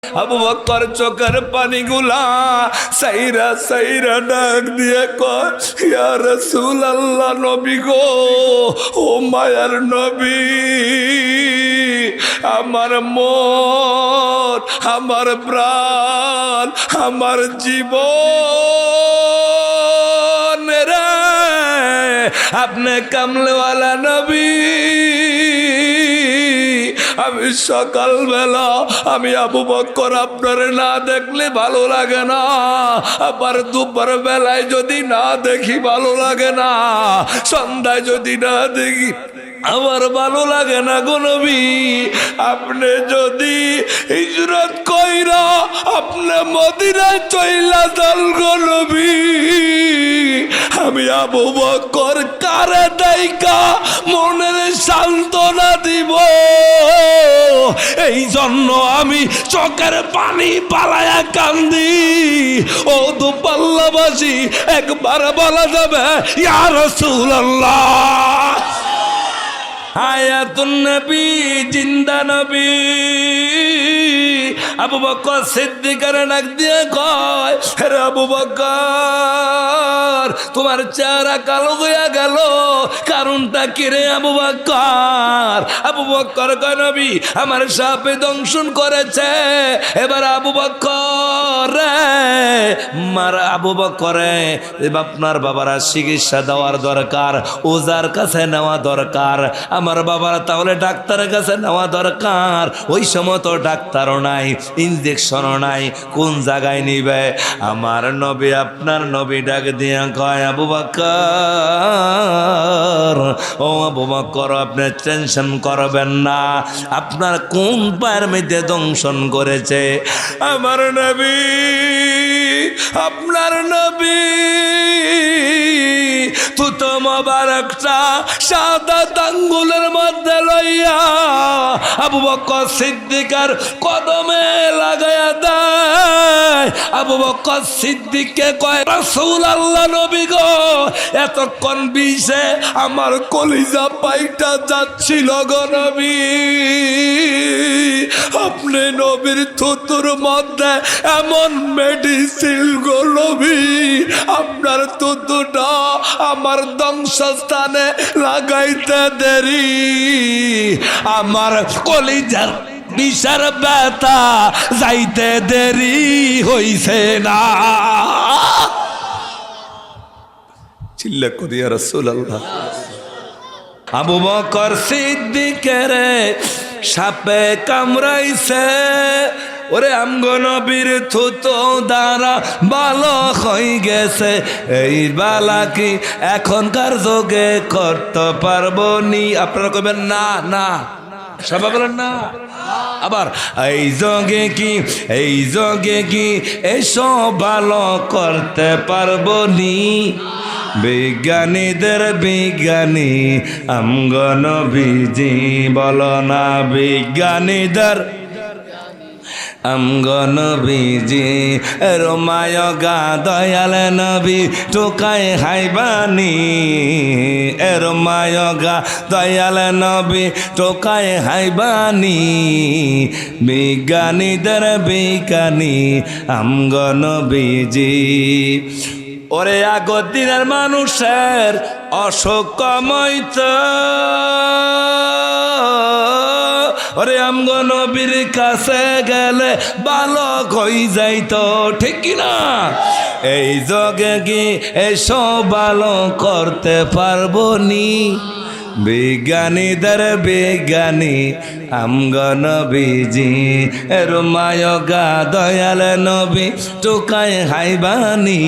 আবু বকর চোখের পানিগুলা সাইরা সাইরা ডাক দিয়ে কয়, ইয়া রাসূলুল্লাহ, নবী গো, ও মায়ার নবী, আমার মন, আমার প্রাণ, আমার জীবন রে, আপনি কামলেওয়ালা নবী। আমি সকালবেলা আমি আবু বকর আপনারে না দেখলে ভালো লাগে না, আবার দুপুর বেলায় যদি না দেখি ভালো লাগে না, সন্ধ্যায় যদি না দেখি আমার ভালো লাগে না গো নবী। আপনি যদি হিজরত কইরা আপনি মদিনায় চইলা যান গো নবী, আমি আবু বকর কারে দাইকা মনের সান্ত্বনা দিব? এই জন্য আমি চোখের পানি পালায়া কান্দি। ও দুপাল্লাবাসী, একবার বলা যাবে ইয়া রাসূলুল্লাহ। হায়াতুন নবী, জিন্দা নবী। আবু বকর সিদ্দিকের ডাক দিয়ে কয়, হে আবু বকর, তোমার চেহারা কালো হইয়া গেল, কারণটা কি রে আবু বকর? আবু বকর কয়, নবী, আমার সাপে দংশন করেছে। এবার আবু বকর রে, আবু বকরে, আপনার বাবারা চিকিৎসা দেওয়ার দরকার, ওজার কাছে নেওয়া দরকার, আমার বাবার তাহলে ডাক্তারের কাছে নেওয়া দরকার। ওই সময় তো ডাক্তারও নাই, ইনজেকশনও নাই, কোন জায়গায় নিবে? আমার নবী, আপনার নবী ডাক দিয়া কয়, আবু বকর, ও আবু বকর, আপনি টেনশন করবেন না। আপনার কোন পায়ের মধ্যে দংশন করেছে? আমার নবী, আপনার নবী তুত মোবারকটা সাদা আঙ্গুলের মধ্যে লইয়া আবু বকর সিদ্দিকের কদমে লাগায়া দেয়। আবু বকর সিদ্দিককে কয়, রাসূলুল্লাহ, নবী গো, এতক্ষণ বিষে আমার কলিজা পাইটা যাচ্ছিল গো নবী, আপনি নবীর থুতুর মধ্যে এমন মেডিসিন গো নবী, আপনার থুতুটা আমার ধ্বংসস্থানে লাগাইতে দেরি, আমার কলিজার বিষার ব্যথা যাইতে দেরি হইছে না। চিল্লা করিয়া রাসূলুল্লাহ। আবু বকর সিদ্দিকের সাপে কামড়াইছে, ওরে আমগো নবীর থুতো দ্বারা ভালো হয়ে গেছে, এই বালা কি এখনকার যুগে করতে পারবো নি? আপনারা কইবেন না, না, সবাই বলেন না। আবার এই যোগে কি, এই যোগে কি এসব ভালো করতে পারবো নি? বিজ্ঞানীদের বিজ্ঞানী আমগো নবীজি, বলো না বিজ্ঞানীদের আমগো নবীজি, রোমায়গা দয়াল নবী টোকায় হাইবানি, রোমায়গা দয়াল নবী টোকায় হাইবানি, বিজ্ঞানীদের বিজ্ঞানী আমগো নবীজি। ওরে আগর দিনের মানুষের অসুখ কমাইত, ওরে আমগো নবীর কাছে গেলে ভালো হয়ে যাইত, ঠিক কিনা? এই জগে কি এসব ভালো করতে পারবো নি? বিজ্ঞানীদের বিজ্ঞানী আমগো নবীজি, রোমায়গা দয়াল নবী টোকায় হাইবানি,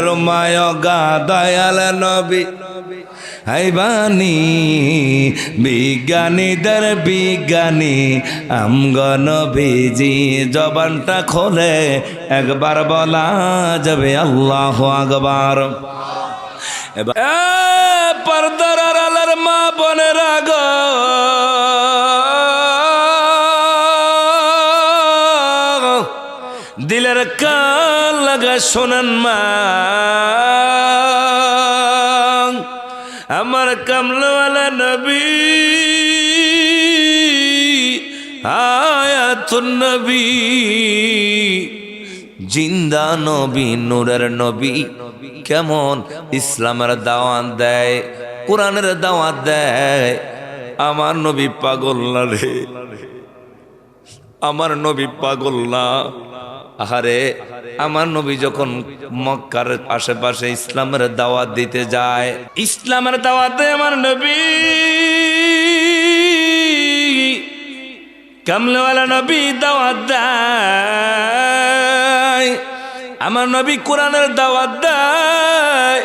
রোমায়গা দয়াল নবী হাইবানি, বিজ্ঞানীদের বিজ্ঞানী আমগো নবীজি। জবানটা খোলে একবার বলা যাবে আল্লাহু আকবার। পর্দার আড়ালের মা বোনেরা গো, দিলের কান লাগা শোনেন মা, আমার কামলাওয়ালা নবী হায়াতুন নবী, জিন্দা নবী, নূরের নবী কেমন ইসলামের দাওয়াত দেয়, কোরআনের দাওয়াত দেয়। আমার নবী পাগল না রে, আমার নবী পাগল না। আহারে আমার নবী যখন মক্কার আশেপাশে ইসলামের দাওয়াত দিতে যায়, ইসলামের দাওয়াত দেয় আমার নবী, কামলেওয়ালা নবী দাওয়াত দেয়। আমার নবী কোরআনের দাওয়াত দেয়।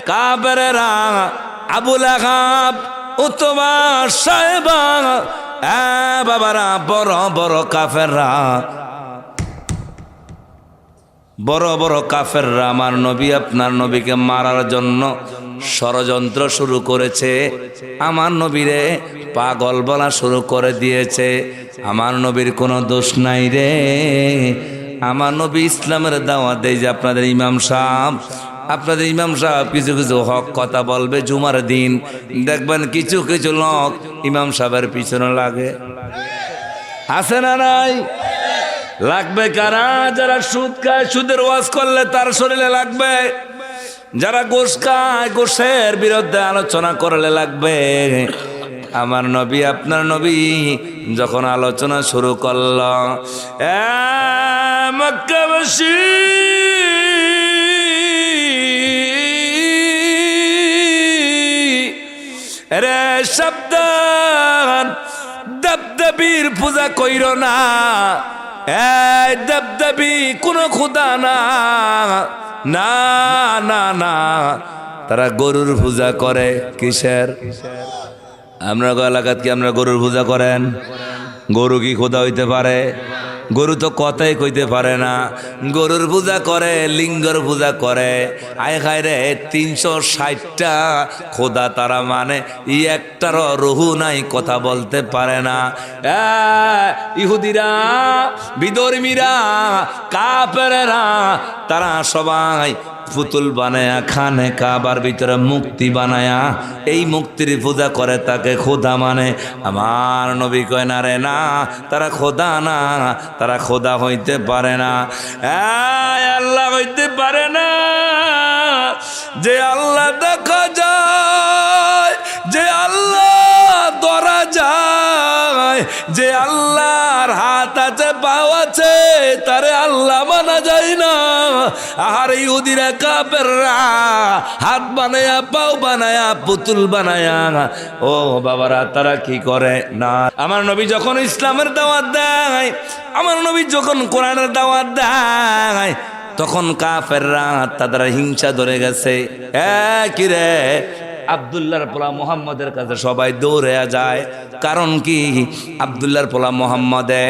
কাফেরেরা, আবু লাহাব, উতবা, সাইবা, বাবারা, বড় বড় কাফেররা, বড় বড় কাফেররা আমার নবী আপনার নবীকে মারার জন্য ষড়যন্ত্র শুরু করেছে। আমার নবীরে পাগল বলা শুরু করে দিয়েছে। আমার নবীর কোনো দোষ নাই রে। আমার নবী ইসলামের দাওয়াত দেয় যে আপনাদের ইমাম সাহেব, আপনাদের ইমাম সাহেব কিছু কিছু হক কথা বলবে জুমার দিন, দেখবেন কিছু কিছু লোক ইমাম সাহেবের পিছনে লাগে। আছে না নাই? লাগবে কারা? যারা সুদ খায়, সুদের ওয়াজ করলে তার শরীরে লাগবে। যারা গোশ খায়, গোশের বিরুদ্ধে আলোচনা করলে লাগবে। আমার নবী আপনার নবী যখন আলোচনা শুরু করল, মক্কাবাসী, রে সাবধান, দেবদেবীর পূজা কইর না। এই দেবদেবী কোন খোদা না, না না না, তারা গরুর পূজা করে। কিসের? আমরা এলাকাত কি আমরা গরুর পূজা করেন? গরু কি খোদা হইতে পারে? গরু তো কথাই কইতে পারে না। গরুর পূজা করে, লিঙ্গর পূজা করে। আয় খায় রে 360টা খোদা তারা মানে, একটারও রুহু নাই, কথা বলতে পারে না। ইহুদিরা, বিধর্মীরা, কাফেরেরা, তারা সবাই পুতুল বানায়া খানে কাবার ভিতরে মুক্তি বানায়া এই মুক্তির পূজা করে, তাকে খোদা মানে। আমার নবী কয় না রে, না, তারা খোদা না, তারা খোদা হইতে পারে না, আল্লাহ হইতে পারে না। যে আল্লাহ দেখা যায়, যে আল্লাহ ধরা যায়, যে আল্লাহর হাত আছে, পাও আছে, তারে আল্লাহ মানা যায় না। আর ইহুদিরা, কাফেররা হাত বানায়া, পাও বানায়া, পুতুল বানায়া, ও বাবারা, তারা কি করে না। আমার নবী যখন ইসলামের দাওয়াত দেয়, আমার নবী যখন কোরআনের দাওয়াত দেয়, তখন কাফেররা তাদের হিংসা ধরে গেছে। কি রে, আব্দুল্লাহর পোলা মোহাম্মদের কাছে সবাই দৌড়ে যায়। কারণ কি? আব্দুল্লাহর পোলা মোহাম্মদে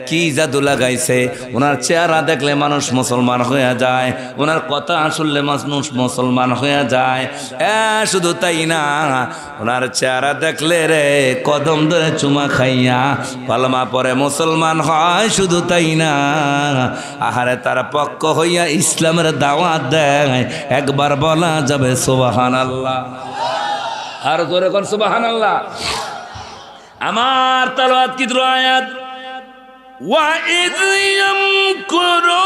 কি জাদু লাগাইছে। ওনার চেহারা দেখলে মানুষ মুসলমান হয়ে যায়, ওনার কথা শুনলে মানুষ মুসলমান হয়ে যায়। শুধু তাই না, ওনার চেহারা দেখলে রে কদম ধরে চুমা খাইয়া পালমা পরে মুসলমান হয়। শুধু তাই না, আহারে তার পক্ষ হইয়া ইসলামের দাওয়াত দেয়। একবার বলা যাবে সুবহানাল্লাহ, আর জোরে কোন সুবহানাল্লাহ। আমার তেলাওয়াত কি আয়াত, ওয়া ইয ইয়ামকুরু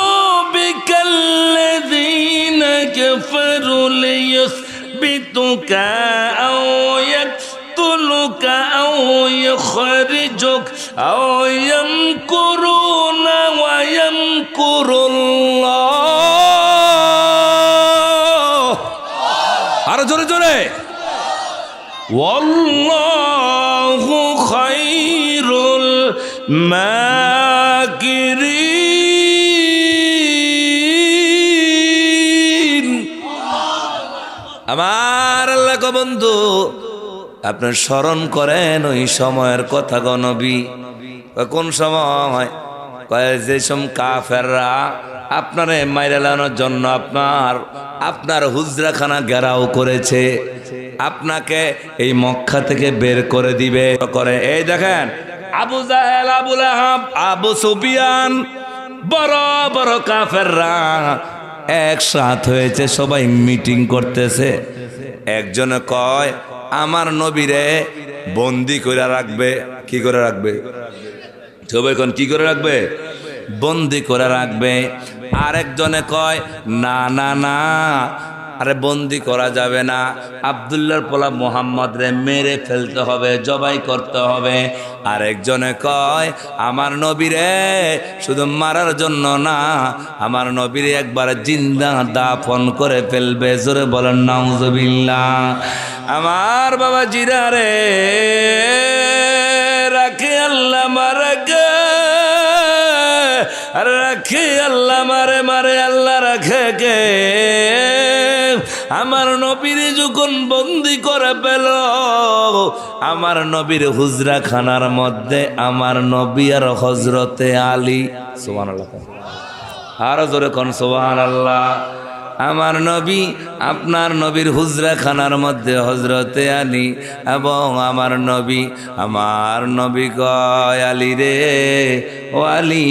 বিকাল্লাযীনা কাফারু লিয়ুসবিতুকা আও ইয়াকতুলুকা আও ইখরিজুক আও ইয়ামকুরুনা ওয়া ইয়ামকুরুল্লাহ। আর জোরে জোরে, ওয়াল্লাহু খায়রুল মাকিরিন। আমার আল্লাহ গো বন্ধু, আপনি স্মরণ করেন ওই সময়ের কথা গো নবী। কোন সময়? যে সব কাফেররা আপনারে মাইরালানোর জন্য আপনার হুজরাখানা ঘেরাও করেছে, আপনাকে এই মক্কা থেকে বের করে দিবে করে। এই দেখেন, আবু জাহেল, আবু লাহাব, আবু সুফিয়ান, বড় বড় কাফেররা একসাথ হয়েছে, সবাই মিটিং করতেছে। একজনে কয় আমার নবীরে বন্দি করে রাখবে। কি করে রাখবে? সবাই এখন কি করে রাখবে? বন্দি করে রাখবে। আরেকজনে কয় না না না, আরে বন্দি করা যাবে না, আব্দুল্লাহর পোলা মোহাম্মদ রে মেরে ফেলতে হবে, জবাই করতে হবে। আরেকজনে কয় আমার নবীরে শুধু মারার জন্য না, আমার নবীরে একবার জিন্দা দাফন করে ফেলবে। জোরে বলেন নাউজুবিল্লাহ। আমার বাবা জিরা রে, রাখে আল্লাহ মারাকে, রাখে আল্লাহ মারে, মারে আল্লাহ রাখে কে? আমার নবীর যখন বন্দি করে পেল, আমার নবীর হুজরা খানার মধ্যে আমার নবী আর হজরতে আলী, সুবহানাল্লাহ, আরো জোরে কোন সুবহানাল্লাহ। আমার নবী, আপনার নবীর হুজরা খানার মধ্যে হজরতে আলী এবং আমার নবী কয় আলী রে, ও আলী,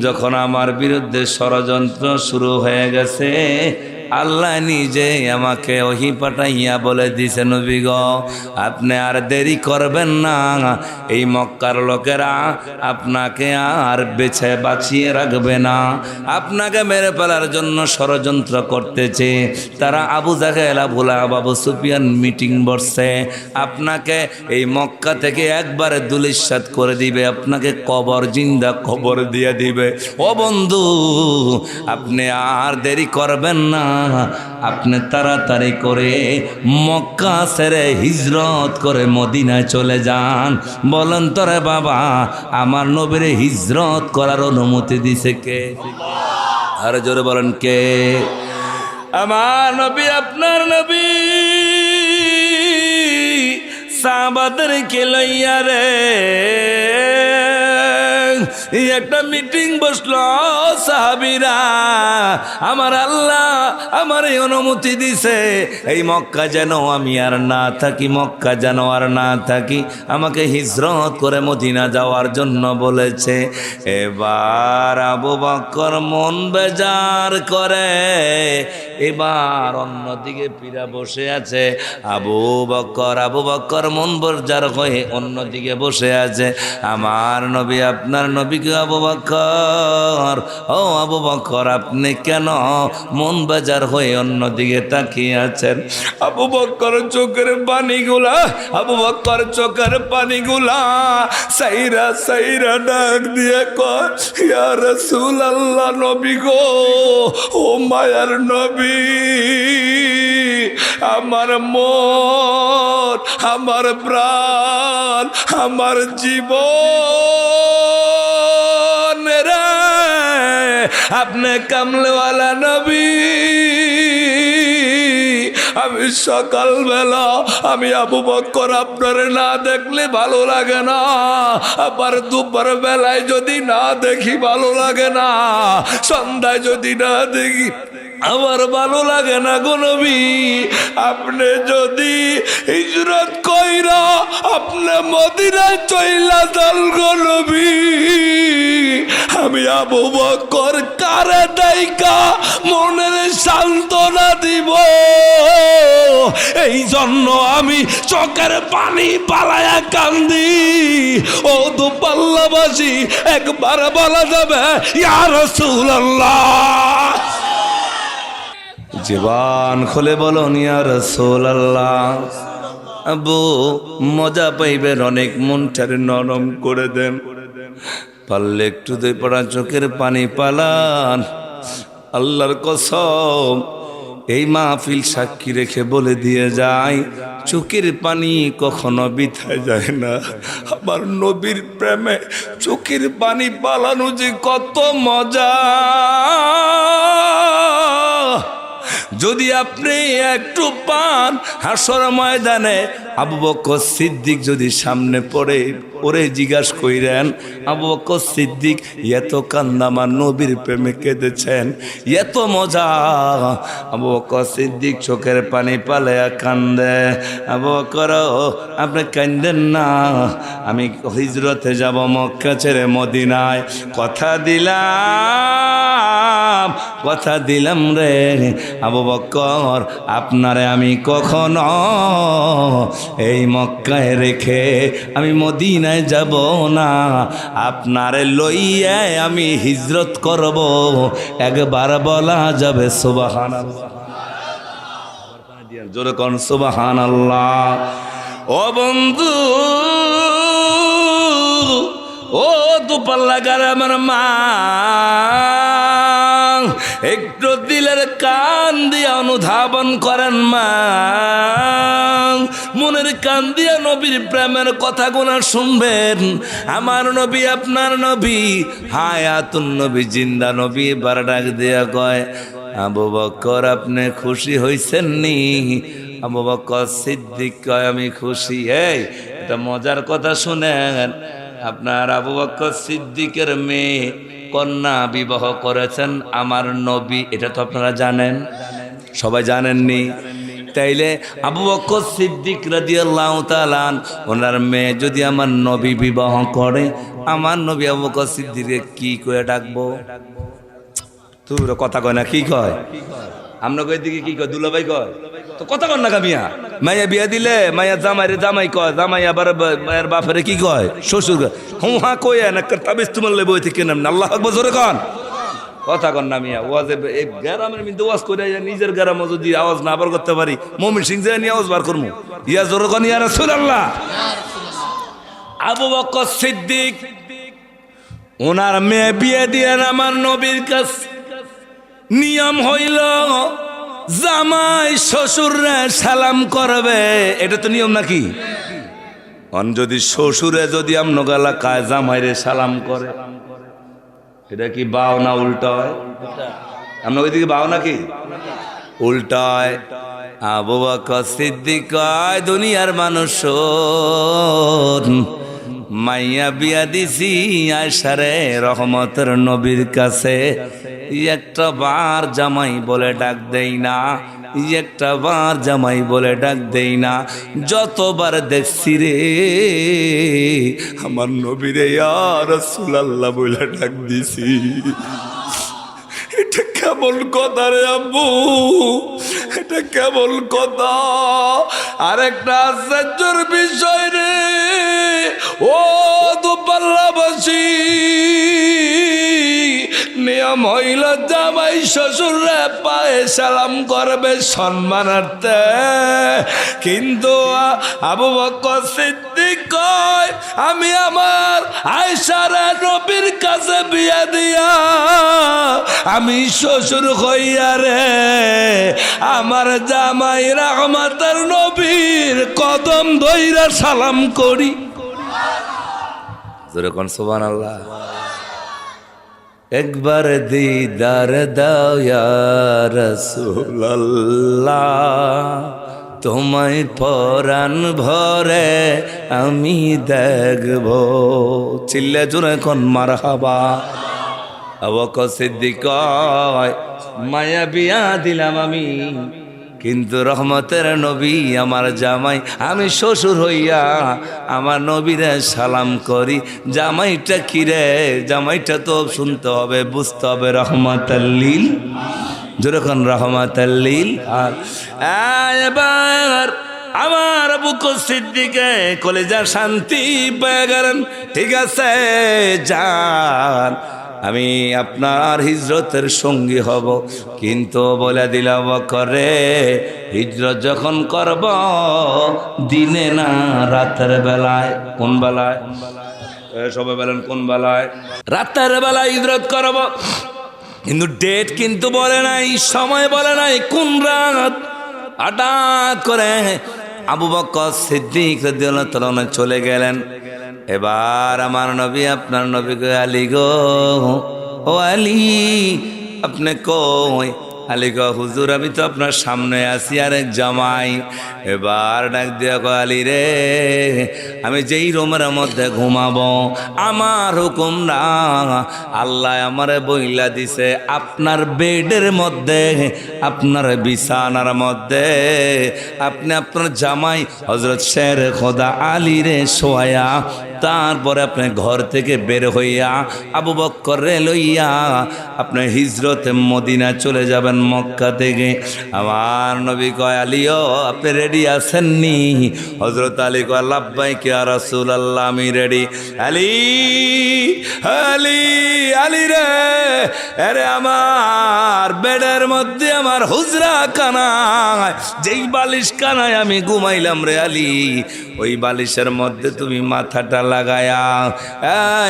যখন আমার বিরুদ্ধে ষড়যন্ত্র শুরু হয়ে গেছে, আল্লাহ নিজে আমাকে ওহি পাঠাইয়া বলে দিছে, নবী গো আপনি আর দেরি করবেন না, এই মক্কার লোকেরা আপনাকে আর বেছে বাঁচিয়ে রাখবে না, আপনাকে মেরে ফেলার জন্য ষড়যন্ত্র করতেছে তারা। আবু জাহেল, আবু লাহাব, আবু সুফিয়ান মিটিং বসছে, আপনাকে এই মক্কা থেকে একবারে দুলিশাত করে দিবে, আপনাকে জিন্দা কবর দিয়ে দিবে। ও বন্ধু, আপনি আর দেরি করবেন না, আপনি তাড়াতাড়ি করে মক্কা ছেড়ে হিজরত করে মদিনায় চলে যান। বলেন তোরে বাবা, আমার নবীর হিজরত করার অনুমতি দিছে কে? আর জোরে বলেন কে? আমার নবী, আপনার নবী সাহাবাদেরকে লইয়া রে একটা মিটিং বসলো। সাহাবীরা, আমার আল্লাহ আমার এই অনুমতি দিছে, এই মক্কা যেন আমি আর না থাকি, মক্কা যেন আর না থাকি, আমাকে হিজরত করে মদিনা যাওয়ার জন্য বলেছে। এবার আবু বকর মন বেজার করে, এবার অন্যদিকে পীরা বসে আছে। আবু বকর মন বেজার হয়ে অন্যদিকে বসে আছে। আমার নবী, আপনার নবীকে আবু বকর, ও আবু বকর, আপনি কেন মন বেজার হয়ে অন্যদিকে তাকিয়ে আছেন? আবু বকর চোখের পানিগুলা সাইরা সাইরা ডাক দিয়ে কয়, ইয়া রাসূলুল্লাহ, নবী গো, ও মায়ার নবী, আমার মন, আমার প্রাণ, আমার জীবন রে, আপনি কামলেওয়ালা নবী। আমি সকালবেলা আমি আবু বকর আপনারে না দেখলে ভালো লাগে না, আবার দুপুর বেলায় যদি না দেখি ভালো লাগে না, সন্ধ্যায় যদি না দেখি আমার ভালো লাগে না গো নবী। আপনি যদি হিজরত কইরা আপনি মদিনায় চইলা যান গো নবী, আমি আবু বকর কারে দাইকা মনের সান্ত্বনা দিব? এই জন্য আমি চোখের পানি পালায়া কান্দি। ও দুপাল্লাবাসী, একবার বলা যাবে ইয়া রাসূলুল্লাহ? জীবন খুলে বলুন ইয়া রাসূলুল্লাহ। আবু মজা পাইবেন অনেক, মনটারে নরম করে দেন, পারলে একটু দুই পড়া চোখের পানি পালান। আল্লাহর কসম, এই মাহফিল সাক্ষী রেখে বলে দিয়ে যায়, চোখের পানি কখনো বিথায় যায় না। আমার নবীর প্রেমে চোখের পানি পালানো যে কত মজা, যদি আপনি একটু পান হাসর ময়দানে, আবু বকর সিদ্দিক যদি সামনে পড়ে ওরে জিজ্ঞাসা কইরেন, আবু বকর সিদ্দিক এত কান্দা আমার নবীর প্রেমে কেঁদেছেন, এত মজা। আবু বকর সিদ্দিক চোখের পানি পালায়া কান্দে। আবু বকর, আপনি কান্দেন না, আমি হিজরতে যাব মক্কা ছেড়ে মদিনায়, কথা দিলাম কথা দিলাম রে আবু বকর, আপনারে আমি কখনো এই মক্কায় রেখে আমি মদিনায় যাব না, আপনারে লইয়া আমি হিজরত করব। একবার বলা যাবে সুবহানাল্লাহ, জোরে কোন সুবহানাল্লাহ। ও বন্ধু, ও দুপাল্লা গ্রামের মা, একটু দিলের কান দিয়ে অনুধাবন করেন মা, মনের কান দিয়ে নবীর প্রেমের কথাগুলো শুনবেন। আমার নবী আপনার নবী হায়াতুন নবী, জিন্দা নবী। এবার ডাক দিয়া কয়, আবু বকর আপনি খুশি হইছেন নি? আবু বকর সিদ্দিক কয়, আমি খুশি। এই এটা মজার কথা শুনেন, আপনার আবু বকর সিদ্দিকের মেয়ে কন্যা বিবাহ করেছেন আমার নবী, এটা তো আপনারা জানেন, সবাই জানেননি? তাইলে আবু বকর সিদ্দিক রাদিয়াল্লাহু তাআলা ওনার মেয়ে যদি আমার নবী বিবাহ করে, আমার নবী আবু বকর সিদ্দিককে কি করে ডাকবো? তুই কথা কয় না, কি কয়? আমরা কই দিকে কি কয়? দুলাভাই কয় তো কথা কন না কামিয়া। মাইয়া বিয়া দিলে মাইয়া জামাইরে জামাই কয়, জামাই আবার মায়ের বাপেরে কি কয়? শ্বশুর। হুঁ হা কয় না তাবিজ তোমার লেবই থেকে নাম। আল্লাহ আকবার জোরে কন, কথা কন না মিয়া। ওয়াজে এই গ্রামের মধ্যে ওয়াজ করে নিজের গ্রামে যদি আওয়াজ না বার করতে পারি, মুমিন সিং যে নিয়ে আওয়াজ বার করবো। ইয়া জোরে কন ইয়া রাসূলুল্লাহ। আবু বকর সিদ্দিক ওনার মেয়ে বিয়ে দিলেন আমার নবীর কাছে। নিয়ম হইল জামাই শ্বশুরে সালাম করবে, এটা তো নিয়ম নাকি? যদি শ্বশুরে যদি আমনগো এলাকায় জামাইরে সালাম করে, এটা কি বাও না উল্টা হয়? আপনার ওইদিকে বাও নাকি উল্টা হয়? আবু বকর সিদ্দিক কয়, দুনিয়ার মানুষ মাইয়া বিয়া দিছি আয়সারে রহমতের নবীর কাছে, একটা বার জামাই বলে ডাক দেই না, একটা বার জামাই বলে ডাক দেই না। যতবার দেখছি রে আমার নবীরে ইয়া রাসূলুল্লাহ বলে ডাক দিছি। এটা কেমন কথা রে আব্বু, এটা কেমন কথা? আরেকটা আশ্চর্যের বিষয় রে ও দুপাল্লাবাসী, নিয়ম হইল জামাই শ্বশুরে পায়ে সালাম করবে সম্মানার্থে, কিন্তু আবু বকর সিদ্দিক কয়, আমি আমার আয়েশারে নবীর কাছে বিয়া দিয়া আমি শ্বশুর হইয়া রে আমার জামাই রহমতের নবীর কদম ধইরা সালাম করি। জোরে কোন সুবহানাল্লাহ। একবার দিদার দাও ইয়া রাসূলুল্লাহ, তোমায় পরাণ ভরে আমি দেখব। চিল্লা জোরে কোন মারহাবা। আবু বকর সিদ্দিক কয়, মায়া বিয়া দিলাম আমি, কিন্তু রহমতের নবী আমার জামাই, আমি শ্বশুর হইয়া আমার নবীরে সালাম করি। জামাইটা কিরে? জামাইটা তো শুনতে হবে, বুঝতে হবে রহমাতাল লিল, যেরকম রহমাতাল লিল। আর এবার আমার আবু বকর সিদ্দিকে কলেজা শান্তি পেয়ে গেলেন। ঠিক আছে যান, আমি আপনার হিজরতের সঙ্গী হব, কিন্তু বলে দিলাম বকরে হিজরত যখন করব দিনে না রাতের বেলায়। কোন বেলায়? সবাই বলেন কোন বেলায়? রাতের বেলায় হিজরত করব, কিন্তু ডেট কিন্তু বলে নাই, সময় বলে নাই, কোন রাত। হঠাৎ করে আবু বকর সিদ্দিক রাদিয়াল্লাহু তাআলা চলে গেলেন। এবার আমার নবী আপনার নবী গো, আলী গো, ও আলী আপনি কই? আলী গো, হুজুর আমি তো আপনার সামনে আছি, আরেক জামাই। এবার ডাক দিয়া গো, আলী রে আমি যেই রুমের মধ্যে ঘুমাবো আমার হুকুম না, আল্লাহ আমারে বইলা দিছে আপনার বেডের মধ্যে, আপনার বিছানার মধ্যে আপনি আপনার জামাই হযরত শের খোদা আলী রে শোয়া তারপরে আপনি ঘর থেকে বের হইয়া আবু বক্করে লইয়া আপনি হিজরতে মদিনা চলে যাবেন মক্কা থেকে। আমার নবী কয় আলীও আপনি রেডি আছেননি? হযরত আলী কয় লাব্বাইক ইয়া রাসূলুল্লাহ আমি রেডি। আলী আলী আলী রে, আরে আমার বেডের মধ্যে আমার হুজরা কানায় যেই বালিশ কানায় আমি ঘুমাইলাম রে আলী, ওই বালিশের মধ্যে তুমি মাথাটা লাগায়া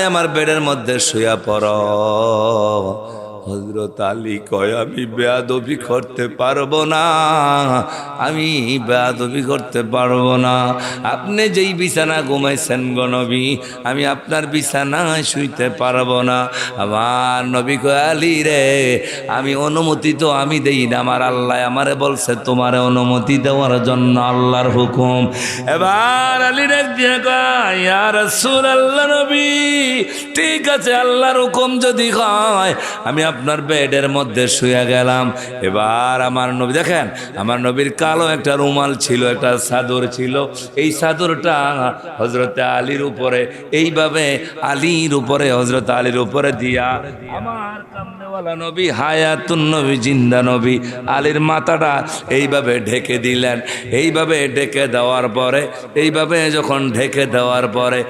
আমার বেডের মধ্যে শুয়া পড়ো। হযরত আলী কয় আমি বেয়াদবি করতে পারবো না, আমি বেয়াদবি করতে পারবো না। আপনি যেই বিছানা ঘুমাইছেন গো নবী, আমি আপনার বিছানায় শুইতে পারবো না। আমার নবী কয় আলী রে, আমি অনুমতি তো আমি দেই না, আমার আল্লাহ আমারে বলছে তোমার অনুমতি দেওয়ার জন্য, আল্লাহর হুকুম। এবার আলী রে দিয়ে কয় ইয়া রাসূলুল্লাহ নবী, ঠিক আছে আল্লাহর হুকুম যদি হয় আমি আপনার বেডের মধ্যে শুয়ে গেলাম। এবার আমার নবী দেখেন, আমার নবীর কালো একটা রুমাল ছিল, একটা চাদর ছিল, এই চাদরটা হযরতে আলীর উপরে এইভাবে আলীর উপরে হযরত আলীর উপরে দিয়া আমার কামনেওয়ালা নবী হায়াতুন নবী জিন্দা নবী আলীর মাথাটা এইভাবে ঢেকে দিলেন। এইভাবে ঢেকে দেওয়ার পরে এইভাবে যখন ঢেকে দেওয়ার পরে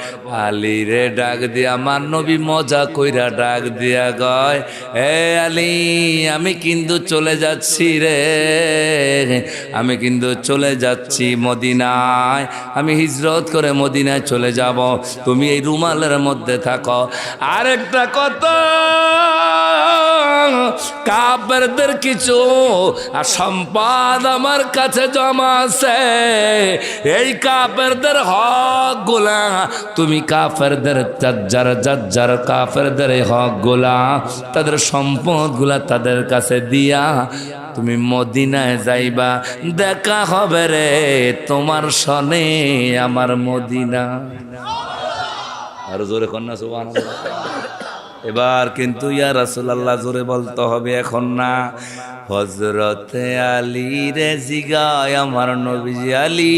আলীরে ডাক দিয়ে আমার নবী মজা কইরা ডাক দিয়া কয় এ আলী আমি কিন্তু চলে যাচ্ছি রে, আমি কিন্তু চলে যাচ্ছি মদিনায়, আমি হিজরত করে মদিনায় চলে যাব, তুমি এই রুমালের মধ্যে থাকো। আরেকটা কথা, কাফেরদের কিছু আর সম্পদ আমার কাছে জমা আছে, এই কাফেরদের হক গুলা তুমি কাফেরদের যার কাফেরদের হক গুলা তাদের সম্পদ গুলা তাদের কাছে দিয়া তুমি মদিনায় যাইবা, দেখা হবে রে তোমার সনে আমার মদিনা। আর জোরে কন্যা সুবহানাল্লাহ। এবার কিন্তু ইয়া রাসূলুল্লাহ জোরে বলতে হবে, এখন না। হযরতে আলী রে জিগায় আমার নবীজি আলী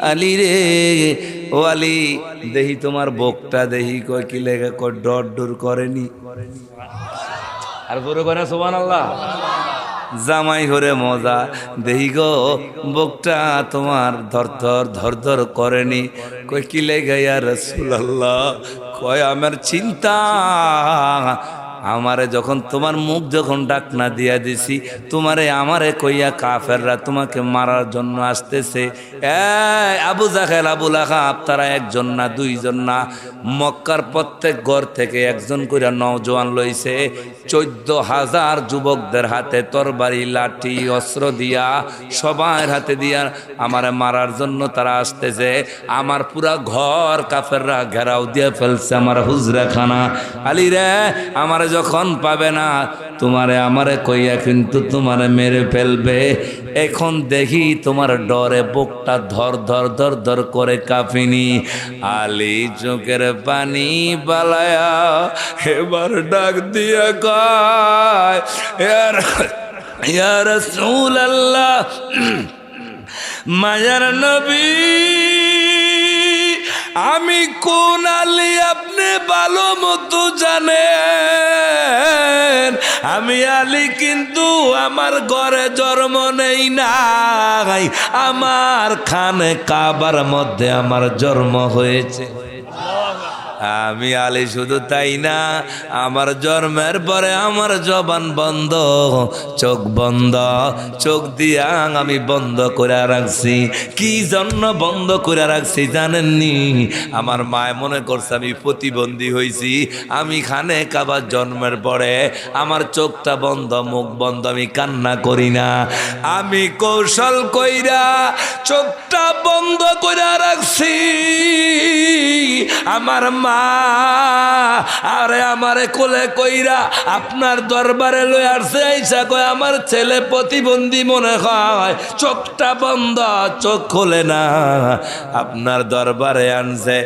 আলী রে, ও আলী দেহি তোমার বুকটা দেহি, কয় কি লেগে, কয় ডর ডর করেনি। আর জোরে কন্যা সুবহানাল্লাহ। জামাই হরে মজা, দেহি গো বুকটা তোমার ধর ধর করেনি। কয় কি লেগে ইয়া রাসূলুল্লাহ? কয় আমার চিন্তা, আমারে যখন তোমার মুখ যখন ডাকনা দিয়া দিছি, তোমারে আমারে কইয়া কাফেররা তোমাকে মারার জন্য আসতেছে। আবু জাহেল আবু লাহাব তারা একজন না দুইজন না, মক্কার প্রত্যেক ঘর থেকে একজন কইরা নওজোয়ান লইছে, 14,000 যুবকদের হাতে তরবারি লাঠি অস্ত্র দিয়া সবার হাতে দিয়া আমারে মারার জন্য তারা আসতেছে। আমার পুরা ঘর কাফেররা ঘেরাও দিয়ে ফেলছে, আমার হুজরাখানা। আলী রে, আমারে যখন পাবে না তোমারে আমারে কইয়া কিন্তু তোমারে মেরে ফেলবে। এখন দেখি তোমার ডরে বুকটা ধর ধর ধর ধর করে কাঁপিনি। আলী চোখের পানি বালায়া এবার ডাক দিয়া কয় ইয়া রাসূলুল্লাহ, মায়ার নবী আমি কোন আলী আপনি ভালো মতো জানেন। আমি আলী কিন্তু আমার ঘরে জন্ম নেই নাই, আমার খানে কাবার মধ্যে আমার জন্ম হয়েছে। আমি আলী শুধু তাই না, আমার জন্মের পরে আমার জবান বন্ধ, চোখ বন্ধ, চোখ দিয়া আমি বন্ধ করে রাখছি। কি জন্য বন্ধ করে রাখছি জানেননি? আমার মায় মনে করছে আমি প্রতিবন্ধী হয়েছি। আমি খানে কাবার জন্মের পরে আমার চোখটা বন্ধ, মুখ বন্ধ, আমি কান্না করি না। আমি কৌশল কইরা চোখটা বন্ধ করে রাখছি। আমার মা আরে আমারে কোলে কইরা আপনার দরবারে লই আসছে, আইসা কয় আমার ছেলে প্রতিবন্ধী মনে হয়, চোখটা বন্ধ, চোখ খোলে না। আপনার দরবারে আনছে,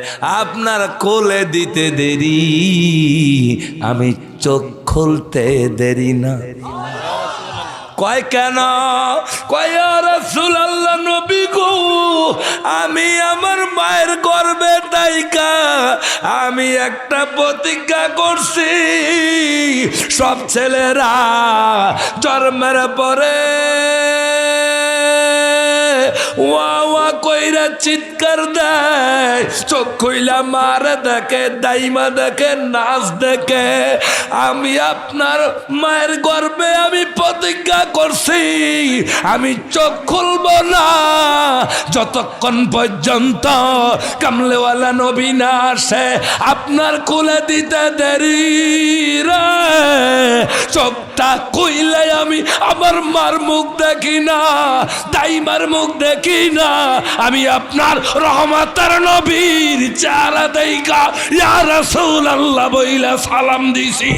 আপনার কোলে দিতে দেরি, আমি চোখ খুলতে দেরি না। কয় কেন? কয় ইয়া রাসূলুল্লাহ নবী গো, আমি আমার মায়ের গর্ভে থাইকা আমি একটা প্রতিজ্ঞা করছি, সব ছেলেরা জন্মের পরে ওয়া ওয়া কইরা চিৎকার দেয়, চোখ খুইলা মারে দেখে, দাইমা দেখে, নাচ দেখে। আমি আপনার মায়ের গর্ভে আমি প্রতিজ্ঞা করছি আমি চোখ খুলব না যতক্ষণ পর্যন্ত কামলেওয়ালা নবী না আসে। আপনার খুলে দিতে দেরি রে, চোখটা খুইলে আমি আমার মার মুখ দেখি না, দাইমার মুখ দেখি না, আমি আপনার রহমতের নবীর চেহারা দেইখা ইয়া রাসূলুল্লাহ বইলা সালাম দিছি।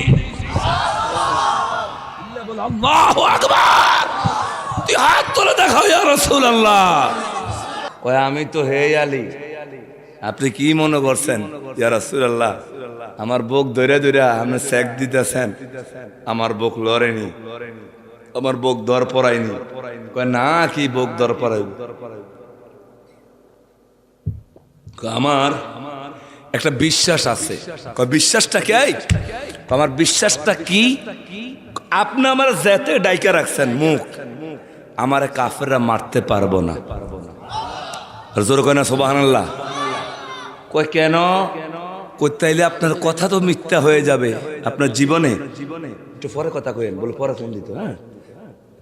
আল্লাহু আকবার, তুই হাত তুলে দেখাও ইয়া রাসূলুল্লাহ। কয় আমি তো হে আলী, আপনি কি মনে করছেন ইয়া রাসূলুল্লাহ? আমার বুক ধরে ধরে আপনি সেক দিতেছেন, আমার বুক লড়েনি, আমার বুক দর পড়ায়নি। কয় না, কি বুক দর পড়াইব? আমার একটা বিশ্বাস আছে। কয় বিশ্বাসটা কি? আমার বিশ্বাসটা কি? আপনি আমার যেতে ডাইকা রাখছেন মুখ, আমার কাফেররা মারতে পারবো না। জোর কয় না সুবহানাল্লাহ? কয় কেন? তাইলে আপনার কথা তো মিথ্যা হয়ে যাবে আপনার জীবনে। একটু পরে কথা কইেন, বলে পরে ফোন দিত। হ্যাঁ,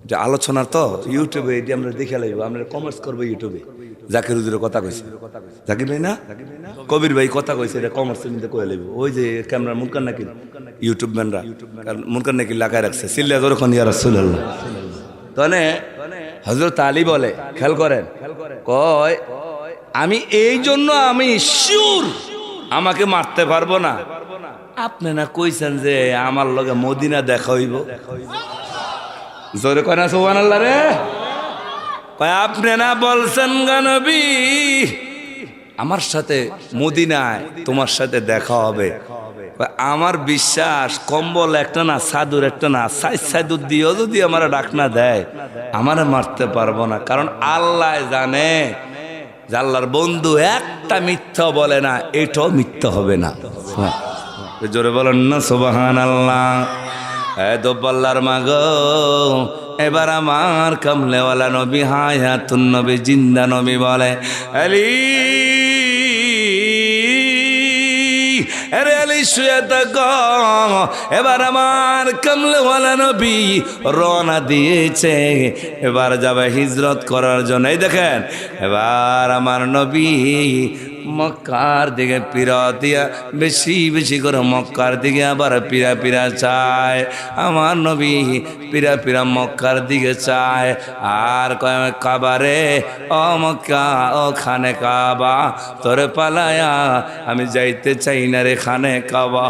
এটা আলোচনার তো ইউটিউবে এটি আমরা দেখে লাগবো, আমরা কমার্স করবো ইউটিউবে। জাকির হুজুরের কথা কইছে, জাকির ভাই না কবির ভাই কথা কইছে, এটা কমার্সের মধ্যে কয়ে লাগবো। ওই যে ক্যামেরা মুনকার নাকিল ইউটিউব ম্যানরা মুনকার নাকিল লাগায় রাখছে, সিল্লা যখন ইয়া রাসূলুল্লাহ। তাহলে হযরত আলী বলে, খেয়াল করেন, কয় আমি এই জন্য আমি শিওর আমাকে মারতে পারবো না। আপনি না কইছেন যে আমার লগে মদিনা দেখা হইব? জোরে কয় না সুবহানাল্লাহ রে? কয় আপনি না বলছেন গো নবী আমার সাথে মদিনায় তোমার সাথে দেখা হবে। আমার বিশ্বাস কম্বল একটা না, সাদুর একটা না, সাদুর দিয়েও যদি আমার ডাক না দেয় আমারে মারতে পারবো না। কারণ আল্লাহ জানে যে আল্লাহর বন্ধু একটা মিথ্যা বলে না, এটাও মিথ্যা হবে না। জোরে বলেন না সুবহানাল্লাহ। দোপাল্লার মাগো, এবার আমার কামলেওয়ালা নবী হায়াতুন নবী জিন্দা নবী বলে, আলী আরে আলী শুয়ে থাকো। এবার আমার কামলেওয়ালা নবী রওনা দিয়েছে, এবার যাবে হিজরত করার জন্য। এই দেখেন, এবার আমার নবী মক্কার দিকে পিরা দিয়া বেশি বেশি করে মক্কার দিকে আবার পিরা পিরা চায়। আমার নবী পিরা পিরা মক্কার দিকে চায়। আর কয় কাবারে, ও মক্কা, ও খানে কাবা, তোরে পালায়া আমি যাইতে চাই না রে খানে কাবা।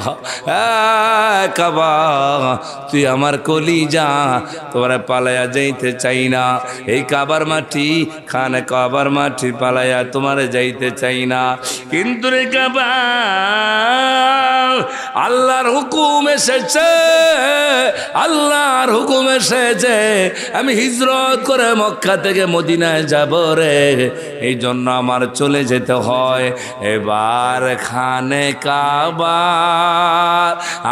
কাবা তুই আমার কলিজা, তোরে পালায়া যাইতে চাই না। এই কাবার মাটি, খানে কাবার মাটি পালায়া তোমারে যাইতে চাই না। কিন্তু রে কাবা, আল্লাহর হুকুম এসেছে, আল্লাহর হুকুম এসেছে আমি হিজরত করে মক্কা থেকে মদিনায় যাব রে, এই জন্য আমার চলে যেতে হয়। এবার খানে কাবা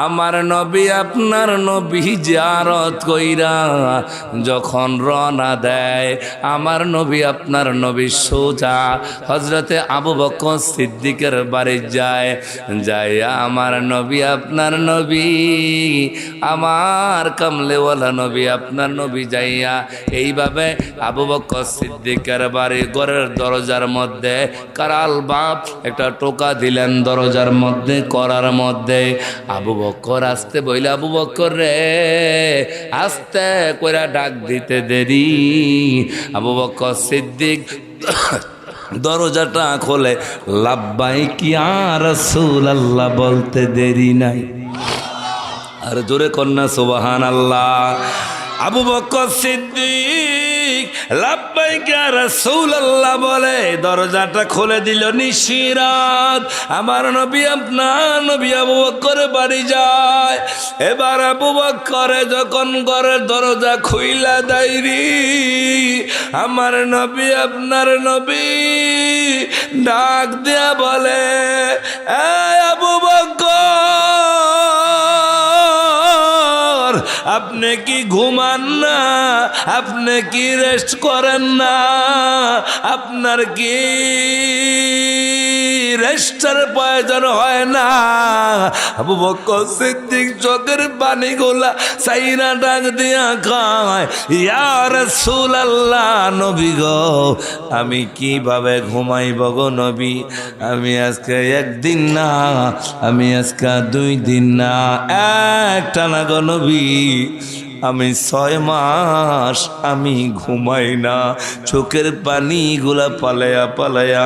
আমার নবী আপনার নবী জিয়ারত কইরা যখন রওনা দেয়, আমার নবী আপনার নবী সোজা হযরতে আবু বকর সিদ্দিকের বাড়ি যায়। যাইয়া আমার নবী আপনার নবী, আমার কামলেওয়ালা নবী আপনার নবী যাইয়া এইভাবে আবু বকর সিদ্দিকের বাড়ি ঘরের দরজার মধ্যে কারাল বাপ একটা টোকা দিলেন দরজার মধ্যে, করার মধ্যে। আবু বকর আসতে বইলে, আবু বকর রে, আস্তে কইরা ডাক দিতে দেরি। আবু বকর সিদ্দিক দরজাটা খোলে, লাব্বাইক ইয়া রাসূলুল্লাহ বলতে দেরি নাই। আর জোরে কন্যা সুবহানাল্লাহ। আবু বকর সিদ্দিক লাব্বাইক ইয়া রাসূলুল্লাহ বলে দরজাটা খুলে দিল নিশিরাত। আমার নবী আপনার নবী আবু বকর বাড়ি যায়। এবার আবু বকরে যখন ঘরের দরজা খুইলা দেয়রি, আমার নবী আপনার নবী ডাক দিয়া বলে, এই আবু বকর, আপনি কি ঘুমান না? আপনি কি রেস্ট করেন না? আপনার কি রেস্টের প্রয়োজন হয় না? আবু বকর সিদ্দিক চোখের পানিগুলা সাইরা ডাক দিয়া কয়, ইয়া রাসূলুল্লাহ, নবী গো, আমি কিভাবে ঘুমাইব গো নবী? আমি আজকে একদিন না, আমি আজকে 2 দিন না, একটানা গো নবী, আমি 6 মাস আমি ঘুমাই না। চোখের পানিগুলা পালায়া পালায়া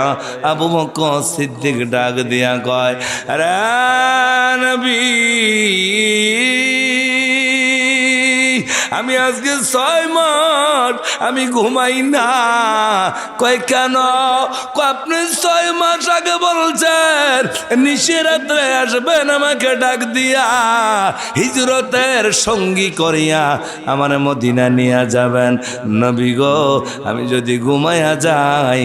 আবু বকর সিদ্দিক ডাক দিয়া কয়, আরে নবী, আমি আজকে 6 মাস আমি ঘুমাই না। কয় কেন? আপনি 6 মাস আগে বলছেন নিশিরাতে আসবেন আমাকে ডাক দিয়া, হিজরতের সঙ্গী করিয়া আমার মদিনা নিয়ে যাবেন। নবী গো, আমি যদি ঘুমাইয়া যাই,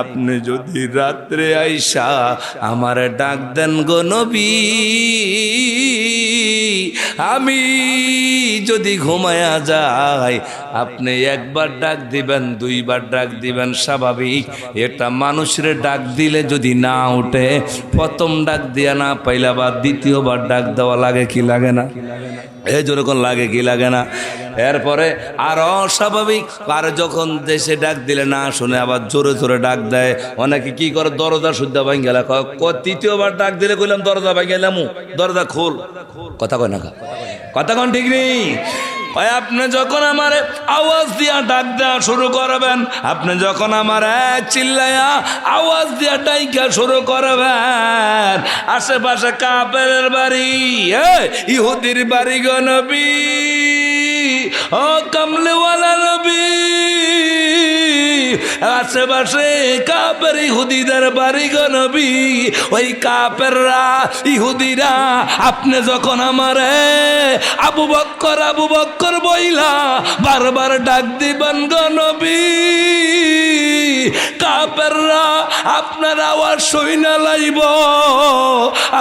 আপনি যদি রাত্রে আইসা আমারে ডাক দেন গো নবী, আমি যদি ঘুমায়া যাই, আপনি 1 বার ডাক দিবেন, 2 বার ডাক দিবেন, স্বাভাবিক। এটা মানুষের ডাক দিলে যদি না উঠে, প্রথম ডাক দিয়া না পাইলা বা 2য়-বার ডাক দেওয়া লাগে কি লাগে না? এই যেরকম লাগে কি লাগে না? এরপরে আরো স্বাভাবিক, আর যখন দেশে ডাক দিলে না শুনে আবার জোরে জোরে ডাক দেয়। অনেকে কি করে, দরজা শুদ্ধা ভাঙ গেলা, 3য়-বার ডাক দিলে কইলাম দরজা ভাঙ গেলাম, দরজা খোল। কথা কয় না, কথা কন ঠিক নেই। আপনি যখন আমার আওয়াজ দিয়া ডাক দেওয়া শুরু করবেন, আপনি যখন আমার চিল্লায়া আওয়াজ দিয়া ডাইকা শুরু করবেন, আশেপাশে কাফেরের বাড়ি, ইহুদির বাড়ি গো নবী, ও কামলেওয়ালা নবী, আশেপাশে কাফের ইহুদিদের বাড়ি গো নবী, ওই কাফেররা ইহুদিরা আপনি যখন আমারে আবু বকর বইলা বারবার ডাক দিবেন গো নবী, কাফেররা আপনার আওয়াজ শুইনা লাইব,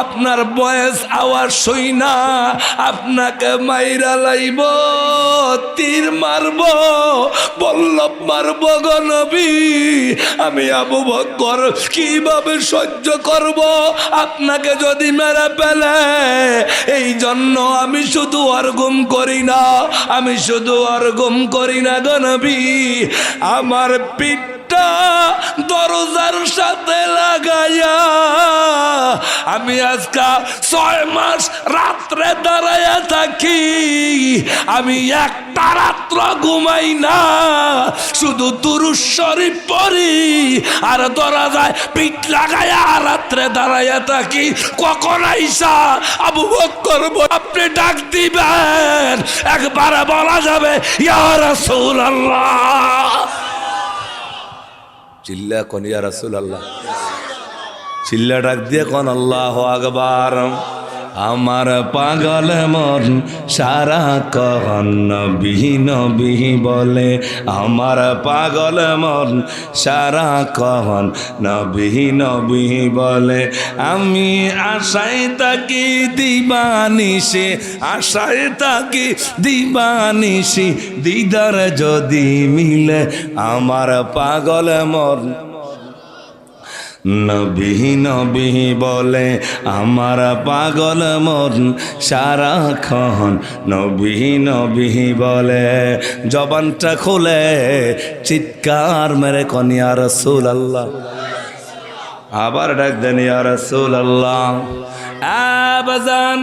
আপনার বয়স আওয়াজ শুইনা আপনাকে মাইরা লাইব, তীর মারব, বল্লভ মারব গো নবী। আমি আবু বকর কিভাবে সহ্য করব আপনাকে যদি মেরে ফেলে? এই জন্য আমি শুধু অর্গুম করি না, আমি শুধু অর্গুম করি না গো নবী, আমার পিঠটা দরজার সাথে লাগাইয়া আমি আজকা 6 মাস রাত্রে দাঁড়াইয়া থাকি, আমি একটা রাত্র ঘুমাই না, শুধু দুরূদ শরীফ পড়ি আর দরজায় পিঠ লাগাইয়া রাত্রে দাঁড়াইয়া থাকি। কখন আইসা আবু বকর আপনি ডাক দিবেন, একবারে বলা যাবে ইয়া রাসূলুল্লাহ। চিল্লা কোন ইয়া রাসূলুল্লাহ, চিল্লা ডাক দিয়ে কোন আল্লাহু আকবার। আমার পাগল মন সারা কখন নবী নবী বলে, আমার পাগল মন সারা কখন নবী নবী বলে, আমি আশায় তাকি দিবানিশি, আশায় তাকি দিবানিশি, দিদার যদি মিলে, আমার পাগল মন নবী নবী বলে, আমার পাগল মন সারাক্ষণ নবী নবী বলে। জবানটা খুলে চিৎকার মেরে কোন ইয়া রাসূলুল্লাহ, আবার ডাক দেন ইয়া রাসূলুল্লাহ। আবাজান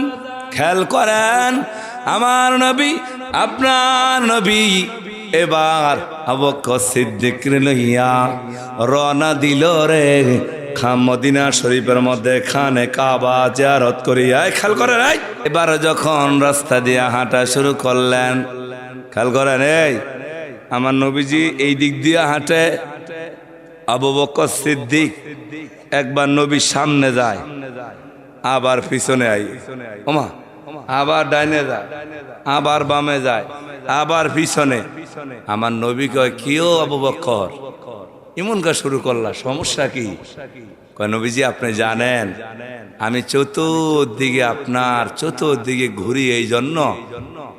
খেয়াল করেন, আমার নবী আপনার নবী এবার আবু বকর সিদ্দিক লইয়া রওনা দিল রে মদিনা শরীফের মধ্যে খানে কাবা জিয়ারত করিয়া। খেয়াল করেন, এবার যখন রাস্তা দিয়ে হাঁটা শুরু করলেন, খেয়াল করেন, আমার নবীজি এই দিক দিয়ে হাঁটে, আবু বকর সিদ্দিক একবার নবীর সামনে যায়, আবার পিছনে আই, ওমা আবার ডাইনে যায়, আবার বামে যায়, আবার পিছনে। আমার নবী কয়, কিও আবু বকর এমন কাজ শুরু করলা, সমস্যা কি? কয়, নবীজি আপনি জানেন আমি চতুর্দিকে আপনার চতুর্দিকে ঘুরি এই জন্য,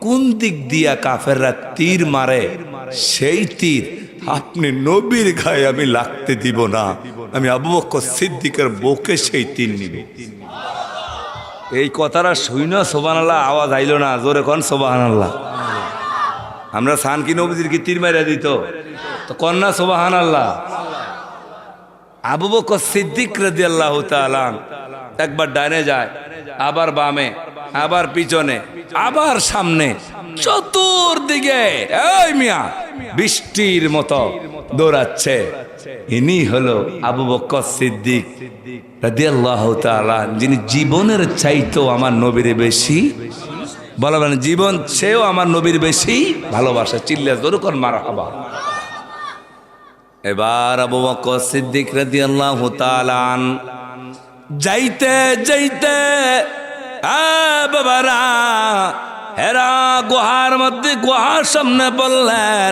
কোন দিক দিয়া কাফেররা তীর মারে সেই তীর আপনি নবীর গায়ে আমি লাগতে দিব না, আমি আবু বকর সিদ্দিকের বুকে সেই তীর নিব। এই কথাটা শুইনা সুবহানাল্লাহ আওয়াজ আইল না, জোরে কোন সুবহানাল্লাহ। আমরা সান কি নবীজির কি তীর মাইরা দিত তো কন্যা সুবহানাল্লাহ। আবু বকর সিদ্দিক রাদিয়াল্লাহু তাআলা একবার ডানে যায়, আবার বামে, আবার পিছনে, আবার সামনে, চতুর্দিকে এই মিয়া বৃষ্টির মতো দৌড়াচ্ছে। ইনি হলো আবু বকর সিদ্দিক রাদিয়াল্লাহু তাআলা, যিনি জীবনের চাইতেও আমার নবীর বেশি বলবেন, জীবন সেও আমার নবীর বেশি ভালোবাসা। চিল্লা জোরে কর মারহাবা। এবার আবু বকর সিদ্দিক রাদিয়াল্লাহু তাআলা যাইতে যাইতে বাবারা হেরা গুহার মধ্যে, গুহার সামনে বললেন,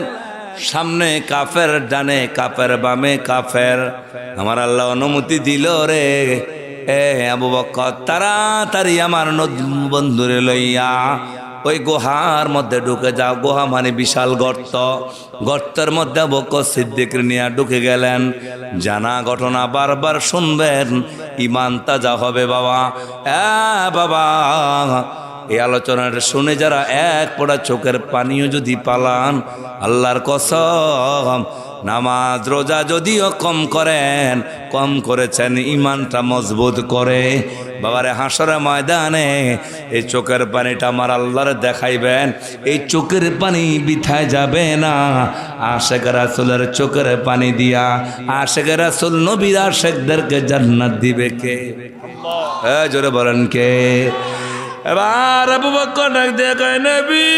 সামনে কাফের, ডানে কাফের, বামে কাফের। আমার আল্লাহ অনুমতি দিল রে, এ আবু বকর তাড়াতাড়ি আমার বন্ধুরে লইয়া ওই গুহার মধ্যে ঢুকে যাও। গুহা মানে বিশাল গর্ত, গর্তের মধ্যে আবু বকর সিদ্দিক নিয়ে ঢুকে গেলেন। জানা ঘটনা বারবার শুনবেন, ইমান তাজা হবে বাবা। বাবা এই আলোচনাটা শুনে যারা এক ফোঁটা চোখের পানিও যদি পালান, আল্লাহর কসম নামাজ রোজা যদিও কম করেন, কম করেছেন, ইমানটা মজবুত করে বাবারে হাসরের ময়দানে এই চোখের পানিটা আমার আল্লাহর দেখাইবেন। এই চোখের পানি বিথায় যাবে না। আশেক রাসূলের চোখের পানি দিয়া আশেক রাসূল নবীর আশেকদেরকে জান্নাত দিবে কে? জোরে বলেন কে? এবার আবু বকর ডাক দিয়ে কয়, নবী,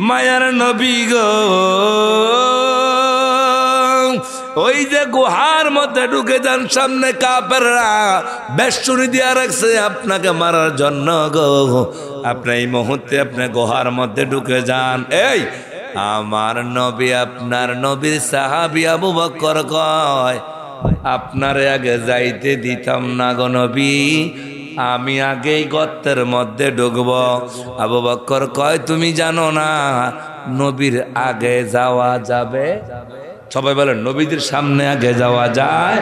মায়ার নবী গো, ওই যে গুহার মধ্যে ঢুকে যান, সামনে কাফেররা বেষ্টনী দিয়া রাখছে আপনাকে মারার জন্য গো। আপনি এই মুহূর্তে আপনি গুহার মধ্যে ঢুকে যান। এই আমার নবী, আপনার নবীর সাহাবী আবু বকর কয়, আপনারে আগে যাইতে দিতাম না গো নবী, আমি আগেই গর্তের মধ্যে ঢুকব। আবু বকর কয়, তুমি জানো না নবীর আগে যাওয়া যাবে? সবাই বলেন, নবীদের সামনে আগে যাওয়া যায়?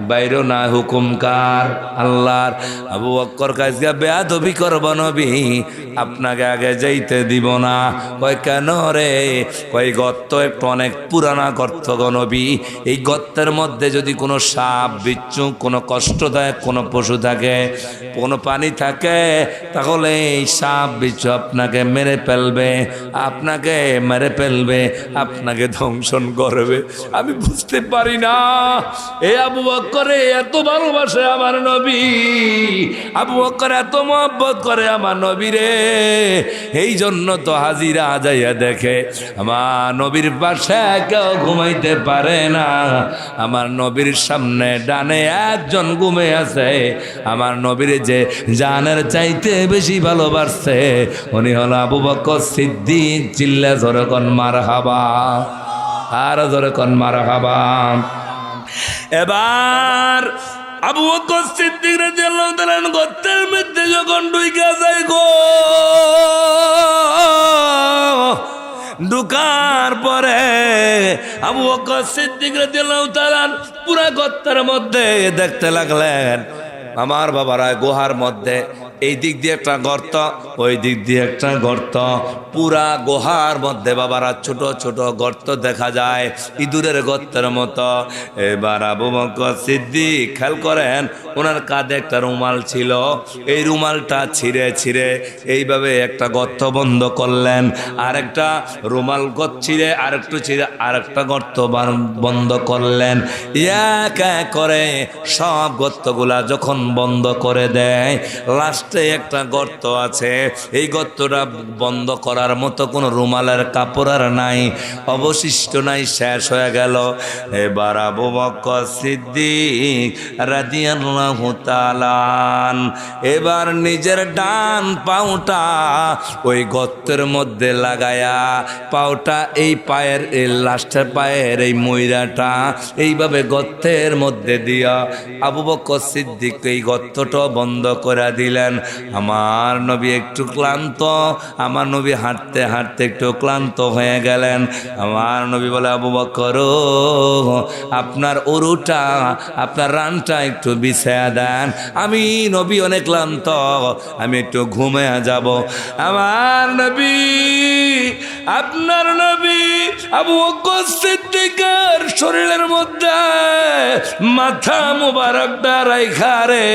বাইরে না, হুকুম কার? আল্লাহর। আবু বকর কাছে বেয়াদবি করব নবী, আপনাকে আগে যাইতে দিব না। কয় কেন রে? কয় গর্ত একটু অনেক পুরানা গর্ত গো নবী, এই গর্তের মধ্যে যদি কোনো সাপ বিচ্ছু, কোনো কষ্টদায়ক কোনো পশু থাকে, কোনো পানি থাকে, তাহলে এই সাপ বিচ্ছু আপনাকে মেরে ফেলবে, আপনাকে মেরে ফেলবে, আপনাকে ধ্বংসন করবে। আমি বুঝতে পারি না এ আবু বকরে এত ভালোবাসে আমার নবী, আবু বকর এত মহব্বত করে আমার নবী রে, এই জন্য তো হাজিরা যাইয়া দেখে আমার নবীর পাশে কেউ ঘুমাইতে পারে না। আমার নবীর সামনে ডানে একজন ঘুমে আছে, আমার নবীর যে জানের চাইতে বেশি ভালোবাসছে উনি হলো আবু বকর সিদ্দিক। চিল্লা জোরে কোন মারহাবা, আর জোরে কোন মারহাবা। এবার আবু বকর সিদ্দিক রাদিয়াল্লাহু তাআলা গর্তের মধ্যে যখন ঢুইকা যায় গো, ঢুকার পরে আবু বকর সিদ্দিক রাদিয়াল্লাহু তাআলা পুরা গর্তের মধ্যে দেখতে লাগলেন, আমার বাবারা গুহার মধ্যে এই দিক দিয়ে একটা গর্ত, ওই দিক দিয়ে একটা গর্ত, পুরা গুহার মধ্যে বাবারা ছোট ছোট গর্ত দেখা যায়, ইঁদুরের গর্তের মতো। এবার আবু বকর সিদ্দিক খেয়াল করেন, ওনার কাঁধে একটা রুমাল ছিল, এই রুমালটা ছিঁড়ে ছিঁড়ে এইভাবে একটা গর্ত বন্ধ করলেন, আর একটা রুমাল ছিঁড়ে আরেকটু ছিঁড়ে আরেকটা গর্ত বন্ধ করলেন। এক এক করে সব গর্তগুলা যখন বন্ধ করে দেয়, লাস্ট লাস্টে একটা গর্ত আছে, এই গর্তটা বন্ধ করার মতো কোনো রুমালের কাপড় আর নাই, অবশিষ্ট নাই, শেষ হয়ে গেল। এবার আবু বকর সিদ্দিক রাদিয়াল্লাহু তাআলা এবার নিজের ডান পাউটা ওই গর্তের মধ্যে লাগায়া, পাউটা এই পায়ের এই লাস্টের পায়ের এই ময়রাটা এইভাবে গর্তের মধ্যে দিয়া আবু বকর সিদ্দিক এই গর্তটা বন্ধ করে দিলেন। আমার নবী একটু ক্লান্ত, আমার নবী হাঁটতে হাঁটতে একটু ক্লান্ত হয়ে গেলেন। আমার নবী বলে, আবু বকর আপনার উরুটা, আপনার রানটা একটু বিছায়া দেন, আমি নবী অনেক ক্লান্ত, আমি একটু ঘুমিয়ে যাব। আমার নবী, আপনার নবী আবু বকর সিদ্দিকের শরীরের মধ্যে মাথা মুবারকটা রাইখা রে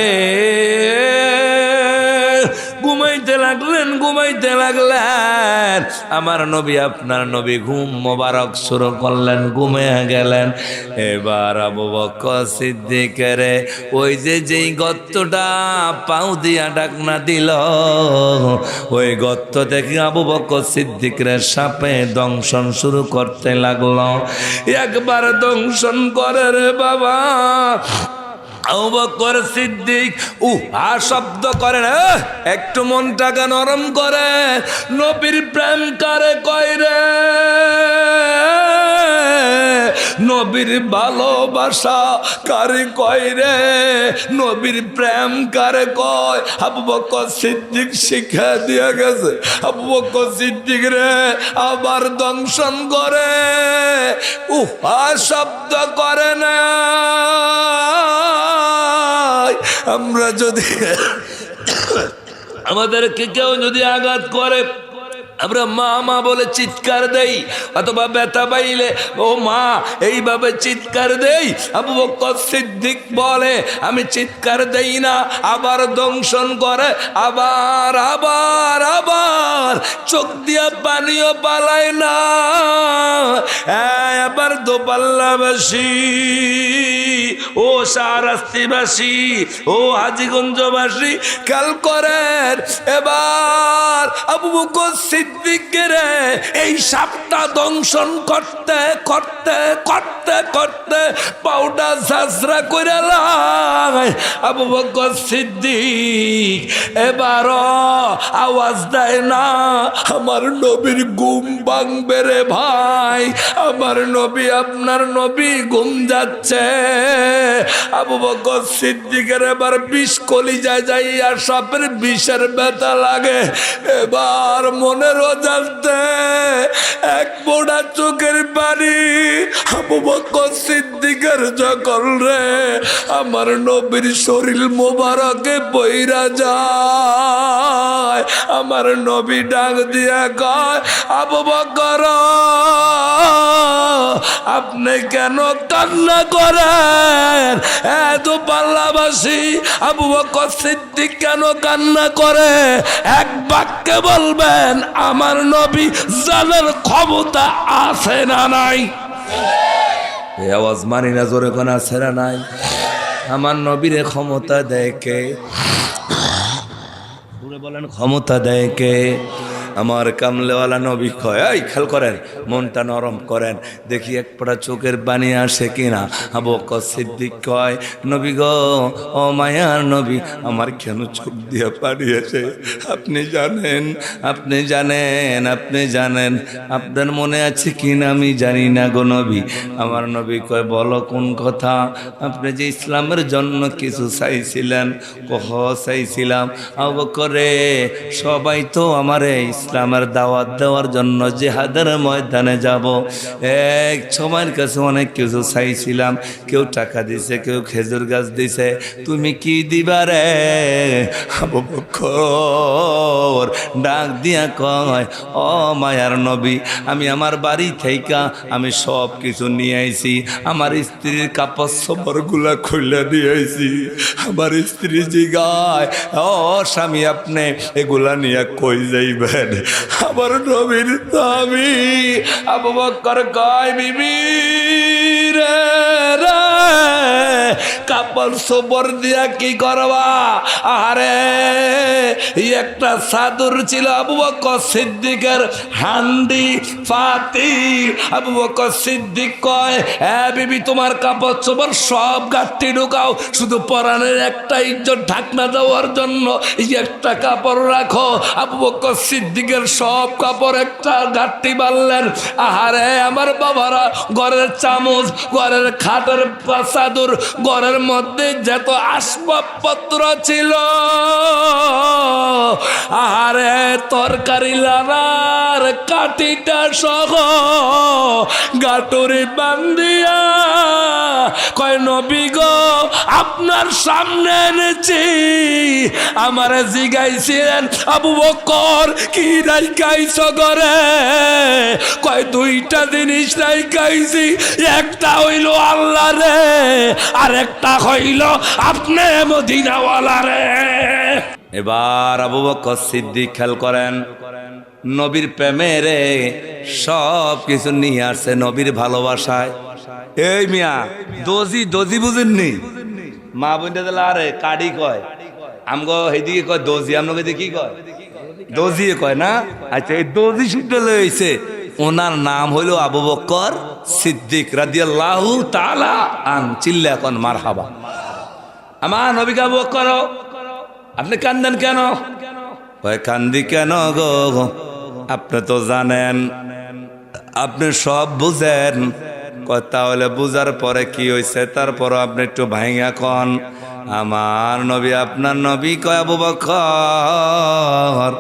ঘুমাইতে লাগলেন। আমার নবী, আপনার নবী ঘুম মোবারক শুরু করলেন, ঘুমিয়ে গেলেন। এবার আবু বকর সিদ্দিকের ওই যেই গর্তটা পাও দিয়া ডাকনা দিল, ওই গর্ত থেকে আবু বকর সিদ্দিকের সাপে দংশন শুরু করতে লাগলো। একবার দংশন করে রে বাবা, আবু বকর সিদ্দিক শব্দ করেন, একটু মনটাকে নরম করে, নবীর প্রেম কারে কয় রে, নবীর ভালোবাসা কারে কয় রে, নবীর প্রেম কারে কয়। আবু বকর সিদ্দিক শিক্ষা দিয়ে গেছে। আবু বকর সিদ্দিক রে আবার দংশন করে, শব্দ করে না। আমরা যদি আমাদেরকে কেউ যদি আঘাত করে, আমরা মা মা বলে চিৎকার দেই, অথবা ব্যথা পাইলে ও মা এইভাবে চিৎকার দেই। আবু বকর সিদ্দিক বলে, আমি চিৎকার দেই না, আবার দংশন করে, আবার আবার আবার চোখ দিয়া পানিও পালায় না। এবার দোপাল্লাবাসী, ও শাহরাস্তিবাসী, ও হাজীগঞ্জবাসী খেয়াল করেন, এবার আবু বকর সিদ্দিকের এই সাপটা দংশন করতে করতে করতে করতে পাউডা ঝাঁঝরা করে লাই। আবু বকর সিদ্দিক এবারও আওয়াজ দেয় না। আমার নবীর ঘুম ভাঙবে রে ভাই, আমার নবী, আপনার নবী ঘুম যাচ্ছে। আবু বকর সিদ্দিকের এবার বিষ কলিজায় যাইয়া সাপের বিষের ব্যথা লাগে। এবার মনের অজান্তে এক বোড়া চোখের পানি আবু বকর সিদ্দিকের যখন রে আমার নবীর শরীর মোবারকে বইরা যায়, আমার নবী ডাক দিয়া কয়, আবু বকর আপনি কেন কান্না করেন? এত পাল্লাবাসী আবু বকর সিদ্দিক কেন কান্না করে? এক বাক্যে বলবেন, আমার নবী জানার ক্ষমতা আছে না নাই? এই আওয়াজ মানি না, জোরে কোন আছে না নাই? আমার নবীর ক্ষমতা দেয় কে? বলেন, ক্ষমতা দেয় কে? আমার কামলেওয়ালা নবী কয়, এই খেয়াল করেন, মনটা নরম করেন, দেখি এক ফোঁটা চোখের পানি আসে কিনা। আবু বকর সিদ্দিক কয়, নবী গো, ও মায়ার নবী, আমার কেন চোখ দিয়ে পানি আসে? আপনি জানেন, আপনি জানেন, আপনি জানেন, আপনার মনে আছে কিনা আমি জানি না গো নবী। আমার নবী কয়, বলো কোন কথা? আপনি যে ইসলামের জন্য কিছু চাইছিলেন। কহ চাইছিলাম। আবু বকর রে, সবাই তো আমারে ইসলামের দাওয়াত দেওয়ার জন্য জিহাদের ময়দানে যাব। এক সময়ের কাছে অনেক কিছু চাইছিলাম, কেউ টাকা দিছে, কেউ খেজুর গাছ দিছে, তুমি কি দিবা রে? আবু বকর ডাক দিয়া কয়, ও মায়ার নবী, আমি আমার বাড়ি থেকে আমি সব কিছু নিয়ে আইছি, আমার স্ত্রীর কাপড় সবরগুলা খুলে দিয়ে আইছি। আমার স্ত্রী জিগায়, ও স্বামী, আপনি এগুলা নিয়ে কই যাইবেন? আমার নবীর স্বামী আবু বকর কয়, বিবি রে রে কাপড় সোপর দিয়া কি করবা? আরে একটা চাদর ছিল আবু বকর সিদ্দিকের, হান্ডি পাতি। আবু বকর সিদ্দিক কয়, বিবি তোমার কাপড় চোপড় সব গাঁটটি ঢুকাও, শুধু পরানের একটা ইজ্জত ঢাকনা দেওয়ার জন্য এই একটা কাপড় রাখো। আবু বকর সিদ্দিকের সব কাপড় একটা গাঁটটি বাঁধলেন। আহারে আমার বাবারা, ঘরের চামচ, ঘরের খাটের চাদর, ঘরের মধ্যে যত আসবাবপত্র ছিল, আহারে তরকারি লাগার কাঠিটা সহ গাটুরি বান্দিয়া কয়, নবী গো আপনার সামনে এনেছি। আমার জিগাইছিলেন, আবু বকর কি রাইখাইছ ঘরে? কয়, দুইটা জিনিস রাইখাইছি, একটা হইল আল্লাহ রে, আর একটা হইল আপনি মদিনাওয়ালা রে। এবার আবু বকর সিদ্দিক খেয়াল করেন, নবীর প্রেমেরে সব কিছু নিয়ে আসছে, নবীর ভালোবাসায়। এই মিয়া দোজি দোজি বুঝেননি? মা বোনটা দিলে আরে কাডি কয়, আমগো এইদিকে কয় দোজি, আপনাকে কি কয়? দোজিয়ে কয় না? আচ্ছা, এই দোজি শুদ্ধ লইছে, ওনার নাম হইল আবু বকর সিদ্দিক রাদিয়াল্লাহু তাআলা আন। চিল্লা এখন মারহাবা। আমার নবীকে আবু বকর, আপনি কান্দেন কেন? কয়, কান্দি কেন গো? আপনি তো জানেন, আপনি সব বুঝেন। কয়, তাহলে বুঝার পরে কি হয়েছে তারপর আপনি একটু ভাইঙ্গা কন। আমার নবী, আপনার নবী কয়, আবু বকর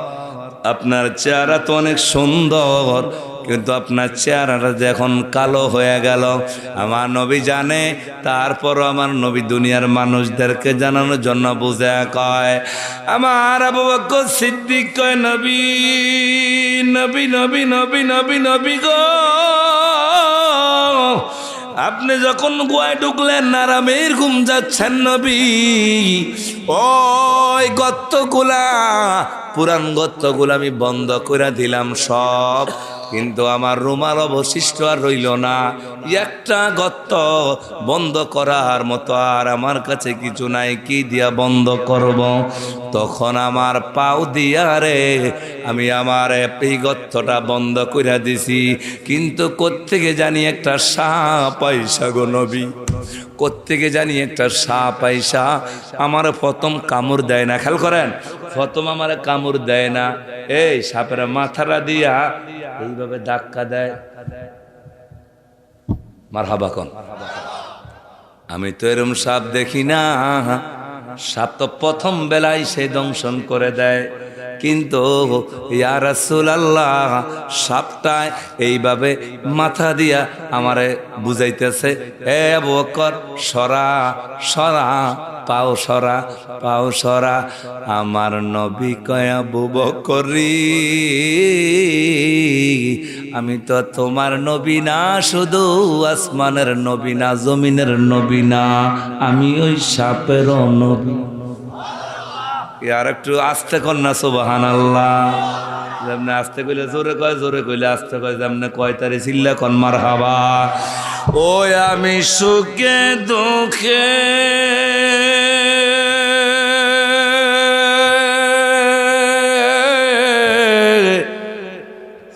আপনার চেহারা তো অনেক সুন্দর, কিন্তু আপনার চেহারাটা যখন কালো হয়ে গেল আমার নবী জানে, তারপরও আমার নবী দুনিয়ার মানুষদেরকে জানানোর জন্য বুঝে কয়। আমার আবু বকর সিদ্দিক কয়, নবী নবী নবী নবী নবী নবী গো, আপনি যখন গোয়ায় ঢুকলেন আরামের ঘুম যাচ্ছেন নবী, ওই গর্তগুলা, পুরান গর্তগুলা আমি বন্ধ করে দিলাম সব, কিন্তু আমার রুমাল অবশিষ্ট আর রইল না। একটা গর্ত বন্ধ করার মতো আর আমার কাছে কিছু নাই, কি দিয়া বন্ধ করব? তখন আমার পাও দিয়া রে আমি আমার এই গর্তটা বন্ধ করে দিছি, কিন্তু কোত্থেকে জানি একটা সাপ পয়সা গো নবী, কোত্থেকে জানি একটা সাপ পয়সা আমার প্রথম কামড় দেয় না। খেয়াল করেন, প্রথম আমার কামড় দেয় না, এই সাপের মাথাটা দিয়া এইভাবে ধাক্কা দেয়। মারহাবা কোন? আমি তো এরম সাপ দেখি না। সাপ তো প্রথম বেলায় সে দংশন করে দেয়, কিন্তু ইয়া রাসূলুল্লাহ সাপটা এইভাবে মাথা দিয়া আমারে বুঝাইতেছে, এ আবু বকর সরা সরা, পাও সরা, পাও সরা। আমার নবী কয়, আবু বকরি আমি তো তোমার নবী না, শুধু আসমানের নবী না, জমিনের নবী না, আমি ওই সাপেরও নবী। আর একটু আস্তে কর না সুবহানাল্লাহ। যেমনে আস্তে কইলে জোরে কয়, জোরে কইলে আস্তে কয়, যেমনে কয় তারে চিল্লা কন মারহাবা। ওই আমি সুখে দুঃখে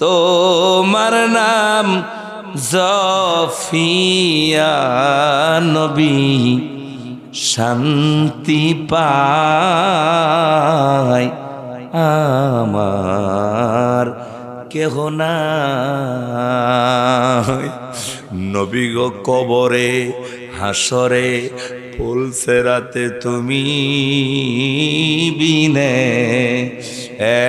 তোমার নাম জফিয়া নবী, শান্তি পাই আমার কেহ নাই। নবী গো কবরে হাসরে ফুলসেরাতে তুমি বিনে, এ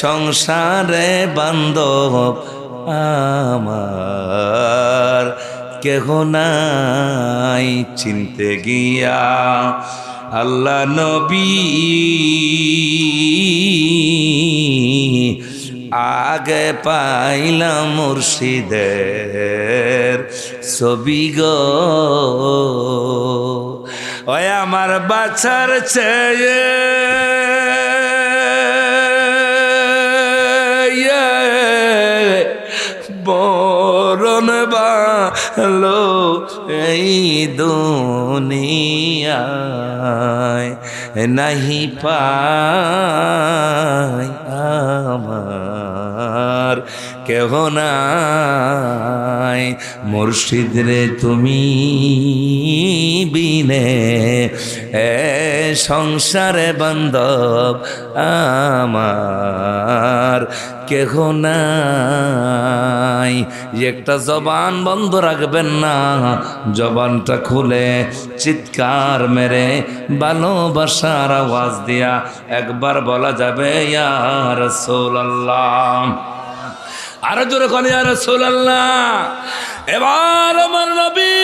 সংসারে বান্ধব আমার কেহ নাই। চিনতে গিয়া আল্লাহ নবী আগে পাইলাম মুর্শিদের ছবি গো, ওই আমার বাছার চেয়ে বরণ ভালো নাহি পাই আমার কেহ নাই, মুর্শিদ রে তুমি বিনে এ সংসারে বান্ধব আমার কেহ নাই। একটা জবান বন্ধ রাখবেন না, জবানটা খুলে চিৎকার মেরে ভালোবাসার আওয়াজ দিয়া একবার বলা যাবে ইয়া রাসূলুল্লাহ। আরো জোরে কোন ইয়া রাসূলুল্লাহ। এবার আমার নবী,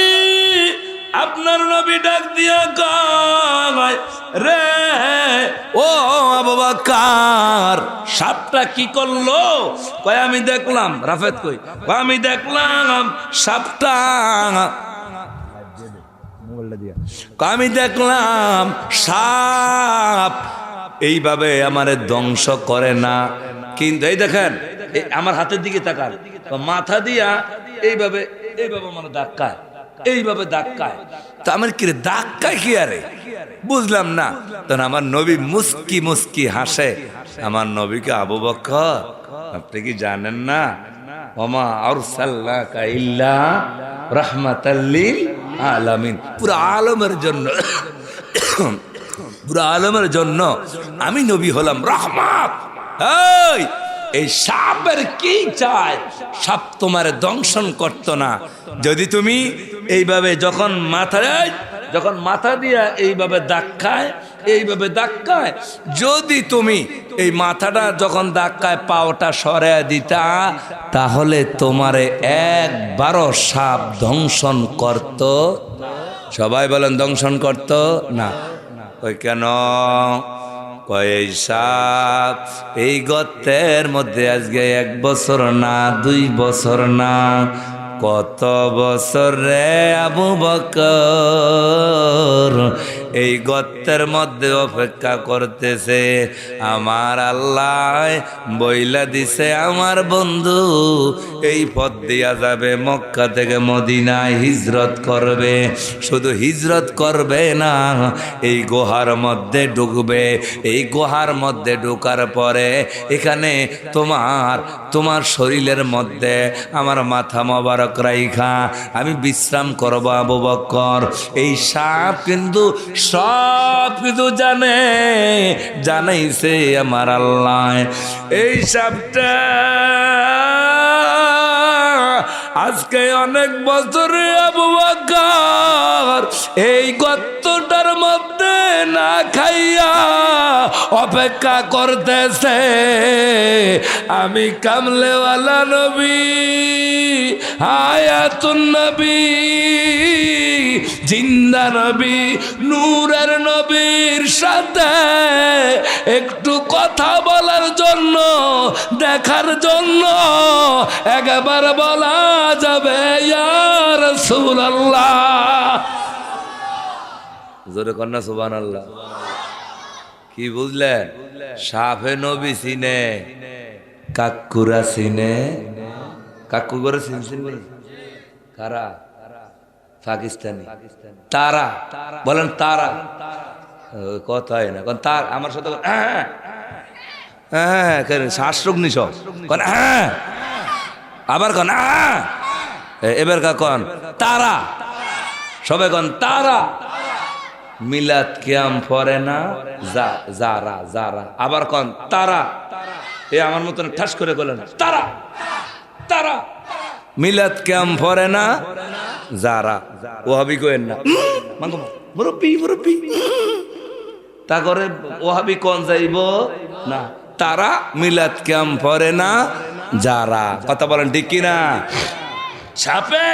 আপনার নবী ডাক দিয়া কয় রে ও আবু বকর, সাপটা কি করলো? কয় আমি দেখলাম। রাফেত কই? কয় আমি দেখলাম সাপটা, আমি দেখলাম সাপ এইভাবে আমারে ধ্বংস করে না, কিন্তু এই দেখেন আমার হাতের দিকে তাকান, মাথা দিয়া এইভাবে এইভাবে মানে ধাক্কায়, এইভাবে ধাক্কায়। তো আমার কি রে ধাক্কায় কি আরে বুঝলাম না। তখন আমার নবী মুস্কি মুস্কি হাসে। আমার নবীকে আবু বকর আপনি কি জানেন না, ওমা আরসালনাকা ইল্লা রাহমাতাল লিল আলামিন, পুরো আলমের জন্য, পুরো আলমের জন্য আমি নবী হলাম রহমত। এই সাপের কি চায়? সাপ তোমার দংশন করতো না যদি তুমি এইভাবে যখন মাথা দিয়া এইভাবে ধাক্কায়, এইভাবে ধাক্কায়, যদি তুমি এই মাথাটা যখন ধাক্কায় পাওটা সরে দিতা, তাহলে তোমারে একবারও সাপ দংশন করত। সবাই বলেন দংশন করত না। ওই কেন? কয় সাপ এই গর্তের মধ্যে আজকে 1 বছর না 2 বছর না, কত বছর রে আবু বকর এই গর্তের মধ্যে অপেক্ষা করতেছে। আমার আল্লাহ বইলা দিছে আমার বন্ধু এই পথ দিয়া যাবে, মক্কা থেকে মদিনায় হিজরত করবে। শুধু হিজরত করবে না, এই গুহার মধ্যে ঢুকবে। এই গুহার মধ্যে ঢোকার পরে এখানে তোমার শরীরের মধ্যে আমার মাথা মোবারক রাইখা আমি বিশ্রাম করবো আবু বকর। এই সাপ কিন্তু সব কিছু জানাইছে আমার আল্লাহ। এই সাপটা আজকে অনেক বছরে আবু বকর এই গর্তটার মধ্যে না খাইয়া অপেক্ষা করতেছে। আমি কামলেওয়ালা নবী, হায়াতুন নবী, জিন্দা নবী, নূরের নবীর সাথে একটু কথা বলার জন্য, দেখার জন্য একবার বলা যাবে ইয়া রাসূলুল্লাহ। জোরে কন্যা সুবহানাল্লাহ। কি বুঝলেন? সাফে নবী চিনে, কাকুরা চিনে। কাকু করে চিনছেন? কারা? পাকিস্তানি তারা। বলেন তারা। কথাই না কোন তার আমার সাথে হ্যাঁ হ্যাঁ শ্বাসরোগ নিছ কোন হ্যাঁ, আবার কোন হ্যাঁ, এবার কন তারা, সবাই কোন তারা। মিলাদ কিয়াম পড়ে না যারা যারা, আবার কোন তারা। এ আমার মতন ঠাস করে বলেন তারা তারা। মিলাদ কিয়াম পড়ে না যারা, ওহাবি কইেন না মুরব্বি মুরব্বি, তা করে ওহাবি কোন যাইব না। তারা মিলাদ কিয়াম পড়ে না যারা। কথা বলেন ঠিক কিনা? সাপে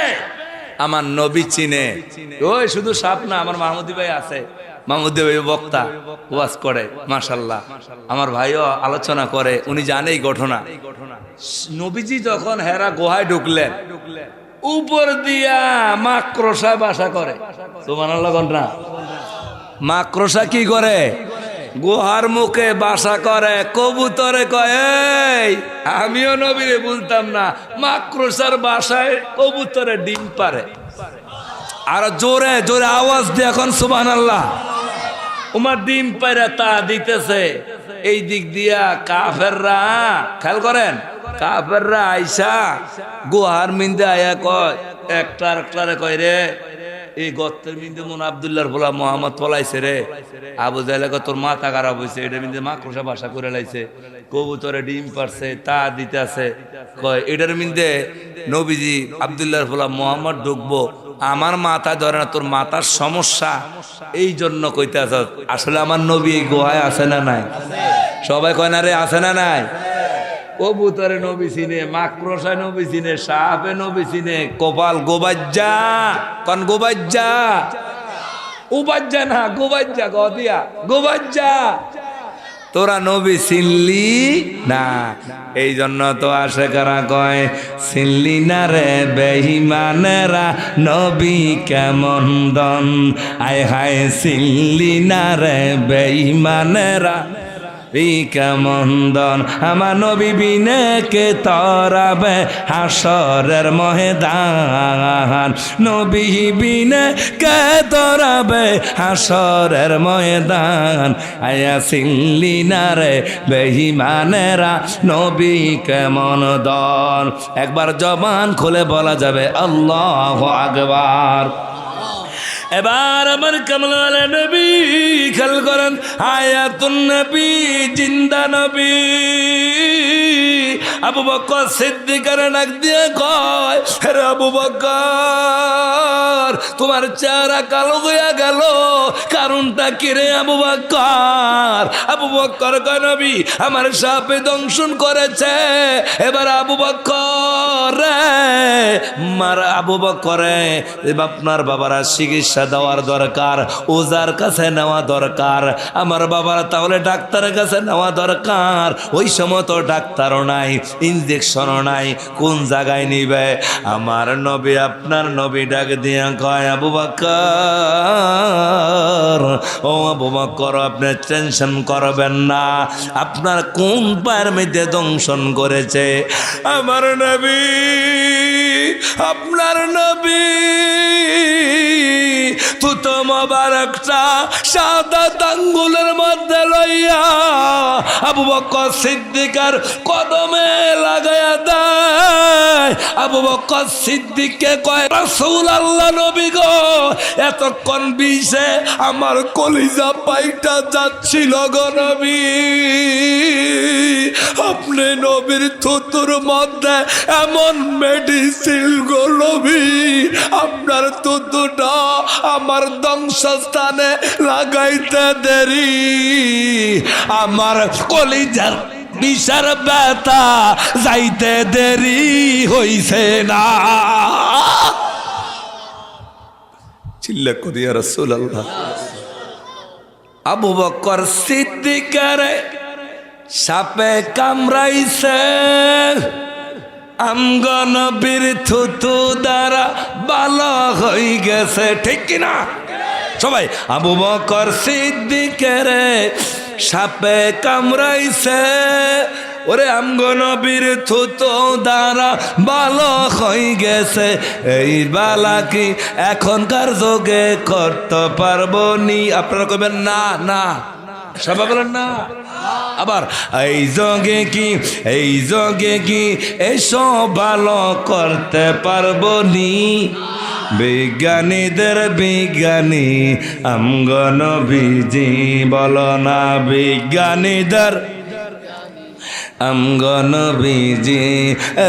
আমার নবী চিনে। ওই শুধু সাপ না, আমার মাহমুদি ভাই আছে, মাহমুদি ভাই বক্তা, ওয়াজ করে মাশাআল্লাহ। আমার ভাইও আলোচনা করে, উনি জানে এই ঘটনা। নবীজি যখন হেরা গুহায় ঢুকলেন, উপর দিয়া মাকড়সা বাসা করে। সুবহানাল্লাহ না? মাকড়সা কি করে? গুহার মুখে বাসা করে। কবুতরে কয় আমিও নবীরে বলতাম না, মাকড়সার বাসায় কবুতরে ডিম পারে। আর জোরে জোরে আওয়াজ দিয়ে এখন সুবহানাল্লাহ। উমার ডিম পাইরা তা দিতেছে, এই দিক দিয়া কাফেররা, খেয়াল করেন, কাফেররা আইসা গুহার মিন্দে আয়া কয়, একটারে কয় রে এই গর্তের মিন্দে মন আব্দুল্লাহর বলা মোহাম্মদ পলাইছে রে। আবু জাহেল কয় তোর মাথা খারাপ হয়েছে, এটা মিন্দে মাকড়সা বাসা করে লাইছে, কবুতরে ডিম পারছে তা দিতে আছে। কয় এটার মিন্দে নবীজি আব্দুল্লাহর বলা মোহাম্মদ ঢুকবো, আমার মাথা ধরে না, তোর মাথার সমস্যা, এই জন্য কইতে আস। আসলে আমার নবী এই গুহায় আছে না নাই? সবাই কয় না রে আছে না নাই? কবুতরে নবী চিনে, মাকড়সায় নবী চিনে, সাপে নবী চিনে, কপাল গোবাজ্জা, কন গোবাজ্জা, উবাজ্জা না গোবাজ্জা, গদিয়া গোবাজ্জা, তোরা নবী চিনলি না। এই জন্য তো আশেকারা কয় চিনলি না রে বেঈমানেরা নবী কেমন দন, আয় হায় চিনলি না রে বেঈমানেরা কেমন দন, আমার নবী বিনে কে তরাবে হাসরের ময়দান, নবী বিনে কে তরাবে হাসরের ময়দান, আয়া চিনলি না রে বেঈমানেরা নবী কেমন দন। একবার জবান খুলে বলা যাবে আল্লাহু আকবার। এবার আমার কামলাওয়ালা নবী খেয়াল করেন, হায়াতুন নবী, জিন্দা নবী। আবু বকর সিদ্দিকের ডাক দিয়ে কয়, হে আবু বকর তোমার চেহারা কালো হয়ে গেল, কারণটা কি রে আবু বকর? আবু বকর কয় নবী আমার সাপে দংশন করেছে। এবার আবু বকর রে আবু বকরে আপনার বাবারা চিকিৎসা দেওয়ার দরকার, ওজার কাছে নেওয়া দরকার, আমার বাবার তাহলে ডাক্তারের কাছে নেওয়া দরকার। ওই সময় তো ডাক্তারও নাই, ইনজেকশনও নাই, কোন জায়গায় নিবে? আমার নবী আপনার নবী ডাক দিয়ে কয়, আবু বকর, ও আবু বকর আপনি টেনশন করবেন না, আপনার কোন পায়ের মধ্যে দংশন করেছে? আমার নবী, আপনার নবী তুতো মোবারকটা সাদা আঙ্গুলের মধ্যে লইয়া আবু বকর সিদ্দিকের কদমে লাগায়া দেয়। আবু বকর সিদ্দিককে কয়, রাসূলুল্লাহ নবী গো, এতক্ষণ বিষে আমার কলিজা পাইটা যাচ্ছিল গো নবী, আপনি নবীর থুতুর মধ্যে এমন মেডিসিন গো নবী, আপনার থুতুটা আমার ধ্বংসস্থানে লাগাইতে দেরি, আমার কলিজার বিষের ব্যথা যাইতে দেরি হইছে না। চিল্লা করিয়া রাসূলুল্লাহ। আবু বকর সিদ্দিকের সাপে কামড়াইছে, আমগো নবীর থুতু দ্বারা ভালো হয়ে গেছে, ঠিক কিনা সবাই? আবু বকর সিদ্দিকের সাপে কামড়াইছে, ওরে আমগো নবীর থুতু দ্বারা ভালো হয়ে গেছে, এই বালা কি এখনকার যুগে করতে পারবো নি? আপনারা কইবেন না, না, সবাই বলেন না। আবার এই যোগে কি, এই যোগে কি এসব ভালো করতে পারবো নি? বিজ্ঞানীদের বিজ্ঞানী আমগো নবীজি, বলো না বিজ্ঞানীদের আমগো নবীজি,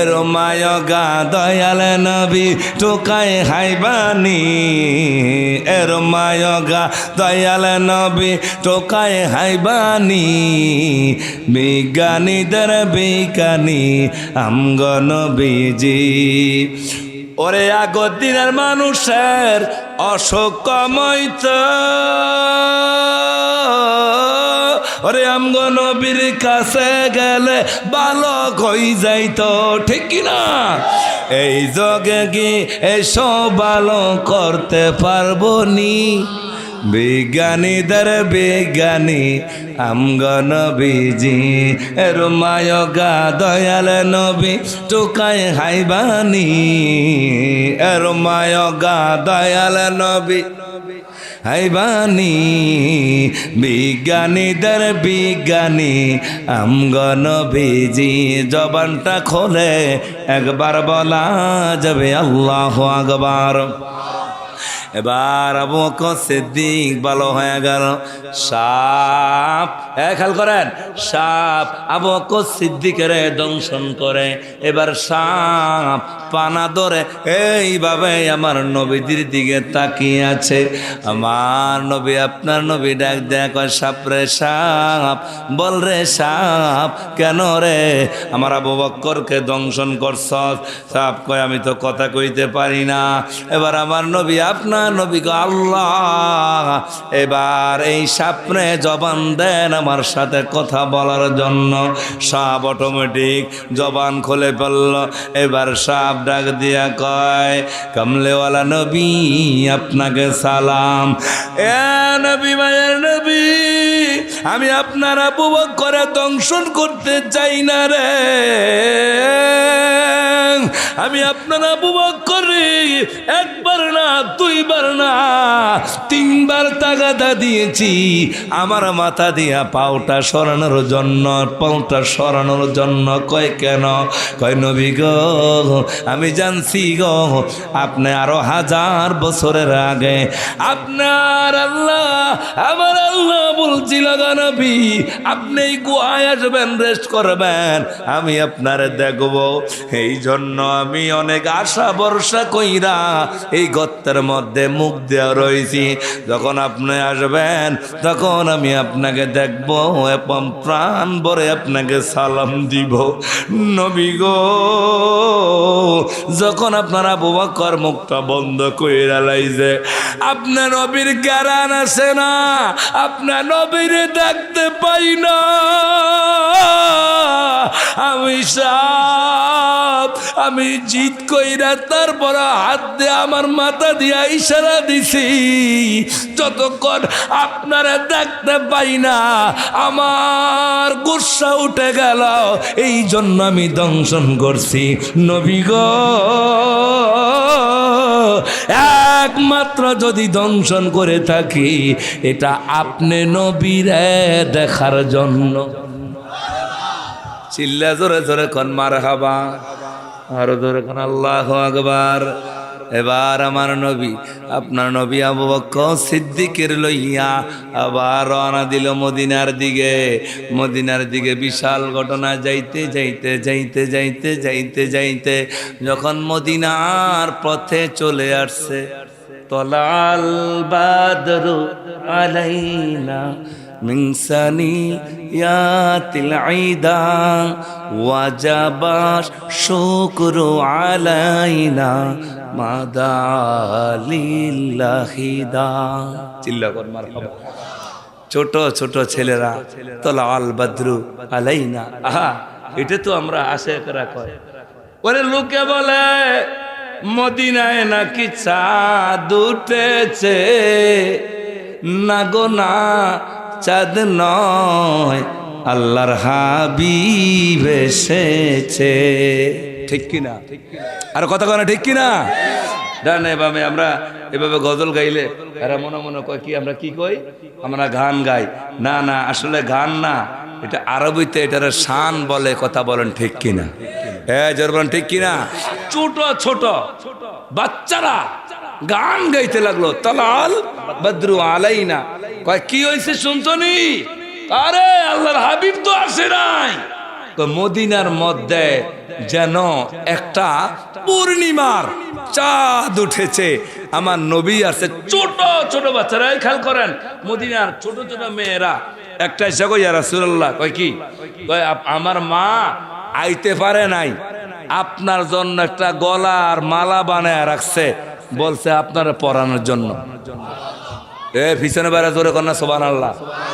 রোমায়গা দয়াল নবী টোকায় হাইবানি, রোমায়গা দয়াল নবী টোকায় হাইবানি, বিজ্ঞানীদের বিজ্ঞানী আমগো নবীজি। ওরে আগর দিনের মানুষের অসুখ কমাইত, ওরে আমগো নবীর কাছে গেলে ভালো হই যাইতো, ঠিক কিনা? এই জগে কি এসব ভালো করতে পারবো নি? বিজ্ঞানীদের বিজ্ঞানী আমগো নবীজি, রোমায়গা দয়াল নবী টোকায় হাইবানি, রোমায়গা দয়াল নবী হাইবানি বিজ্ঞানীদের বিজ্ঞানী আমগণ বিজি জবানটা খোলে একবার বলা যাবে আল্লাহু আকবার। এবার আবু বকর সিদ্দিক ভালো হয়ে গেল। সাপ খেয়াল করেন, সাপ আবু বকর সিদ্দিকের দংশন করে। এবার সাপ পানা ধরে এইভাবে আমার নবীদের দিকে তাকিয়ে আছে। আমার নবী, আপনার নবী ডাক দেয়া কয়, সাপ রে সাপ, বল রে সাপ, কেন রে আমার আবু বকরকে দংশন করছ? সাপ কয়, আমি তো কথা কইতে পারি না। এবার আমার নবী, আপনার নবী গো আল্লাহ, এবার এই সাপরে জবান দেন আমার সাথে কথা বলার জন্য। সাপ অটোমেটিক জবান খুলে ফেলল। এবার সাপ ডাক দিয়া কয়, কামলেওয়ালা নবী আপনাকে সালাম। এ নবী, মায়ের নবী, আমি আপনার আবু বকরকে দংশন করতে চাই না রে। আমি আপনার আবু বকরকে একবার না, দুইবার না, তিনবার তাগাদা দিয়েছি আমার মাথা দিয়া পাউটা সরানোর জন্য, পাউটা সরানোর জন্য। কয় কেন? কয় নবী গো, আমি জানছি গো আপনি আরো 1000 বছরের আগে আপনার আল্লাহ, আমার আল্লাহ বলছিল গো নবী, আপনি এই গুহায় আসবেন, রেস্ট করবেন, আমি আপনারে দেখব। এই জন্য আমি অনেক আশা ভরসা কইরা এই গর্তের মধ্যে মুখ দেওয়া রয়েছি। যখন আপনি আসবেন তখন আমি আপনাকে দেখব এবং প্রাণ ভরে আপনাকে সালাম দিব। নবী গো, যখন আপনার আবু বকর মুখটা বন্ধ কইরা লাইছে, আপনার নবীর জ্ঞান আসে না, আপনার নবীর দেখতে পাই না। আমি সাপ, আমি জিত কইরা তারপর হাত দিয়ে আমার মাথা দিয়া ইশারা দিছি, যতক্ষণ আপনারা দেখতে পাই না আমার গুসা উঠে গেল, এই জন্য আমি দংশন করছি। নবী গো, একমাত্র যদি দংশন করে থাকি এটা আপনি নবীরে দেখার জন্য। চিল্লা জোরে জোরে কোন মারহাবা, আরো জোরে কোন আল্লাহু আকবার। এবার আমার নবী, আপনার নবী আবু বকর সিদ্দিকের লইয়া আবার রওনা দিল মদিনার দিকে। মদিনার দিকে বিশাল ঘটনা। যাইতে যাইতে যাইতে যাইতে যাইতে যাইতে যখন মদিনার পথে চলে আসছে, তলাল বাদরু আলাইনা মিন সানিয়াতিল ঈদা ওয়াজাবা শুকরু আলাইনা মাদালিল্লাহিদা। চিল্লা কর মারহাবা। ছোট ছোট ছেলেরা তলাল বাদরু আলাইনা, আহা, এটা তো আমরা আশেকরা কয়। ওরে লোকে বলে মদিনায় নাকি চাঁদ উঠেছে, না গো না, চাঁদ নয়, আল্লাহর হাবিব এসেছে। ঠিক কিনা? আর কথা কয় না, ঠিক কিনা? ডানে বামে আমরা এভাবে গজল গাইলে এরা মনে মনে কয় কি আমরা কি কই, আমরা গান গাই। না না, আসলে গান না, এটা আরবিতে এটার শান বলে। কথা বলেন ঠিক কিনা? হ্যাঁ, জোর বলেন ঠিক কিনা? ছোট ছোট বাচ্চারা গান গাইতে লাগলো, তালাল বদরু আলাইনা। কয় কি হয়েছে শুনছনি? আরে আল্লাহর হাবিব তো আসে নাই। মদিনার মধ্যে যেন একটা পূর্ণিমার চাঁদ উঠেছে, আমার নবী আছে। ছোট ছোট বাচ্চারা, খেয়াল করেন, মদিনার ছোট ছোট মেয়েরা একটা এসে কই, ইয়া রাসূলুল্লাহ, কয় কি? কয় আমার মা আইতে পারে নাই, আপনার জন্য একটা গলার মালা বানায় রাখছে, বলছে আপনারা পরানোর জন্য। পিছনে বাইরে জোরে কন্যা সুবহানাল্লাহ।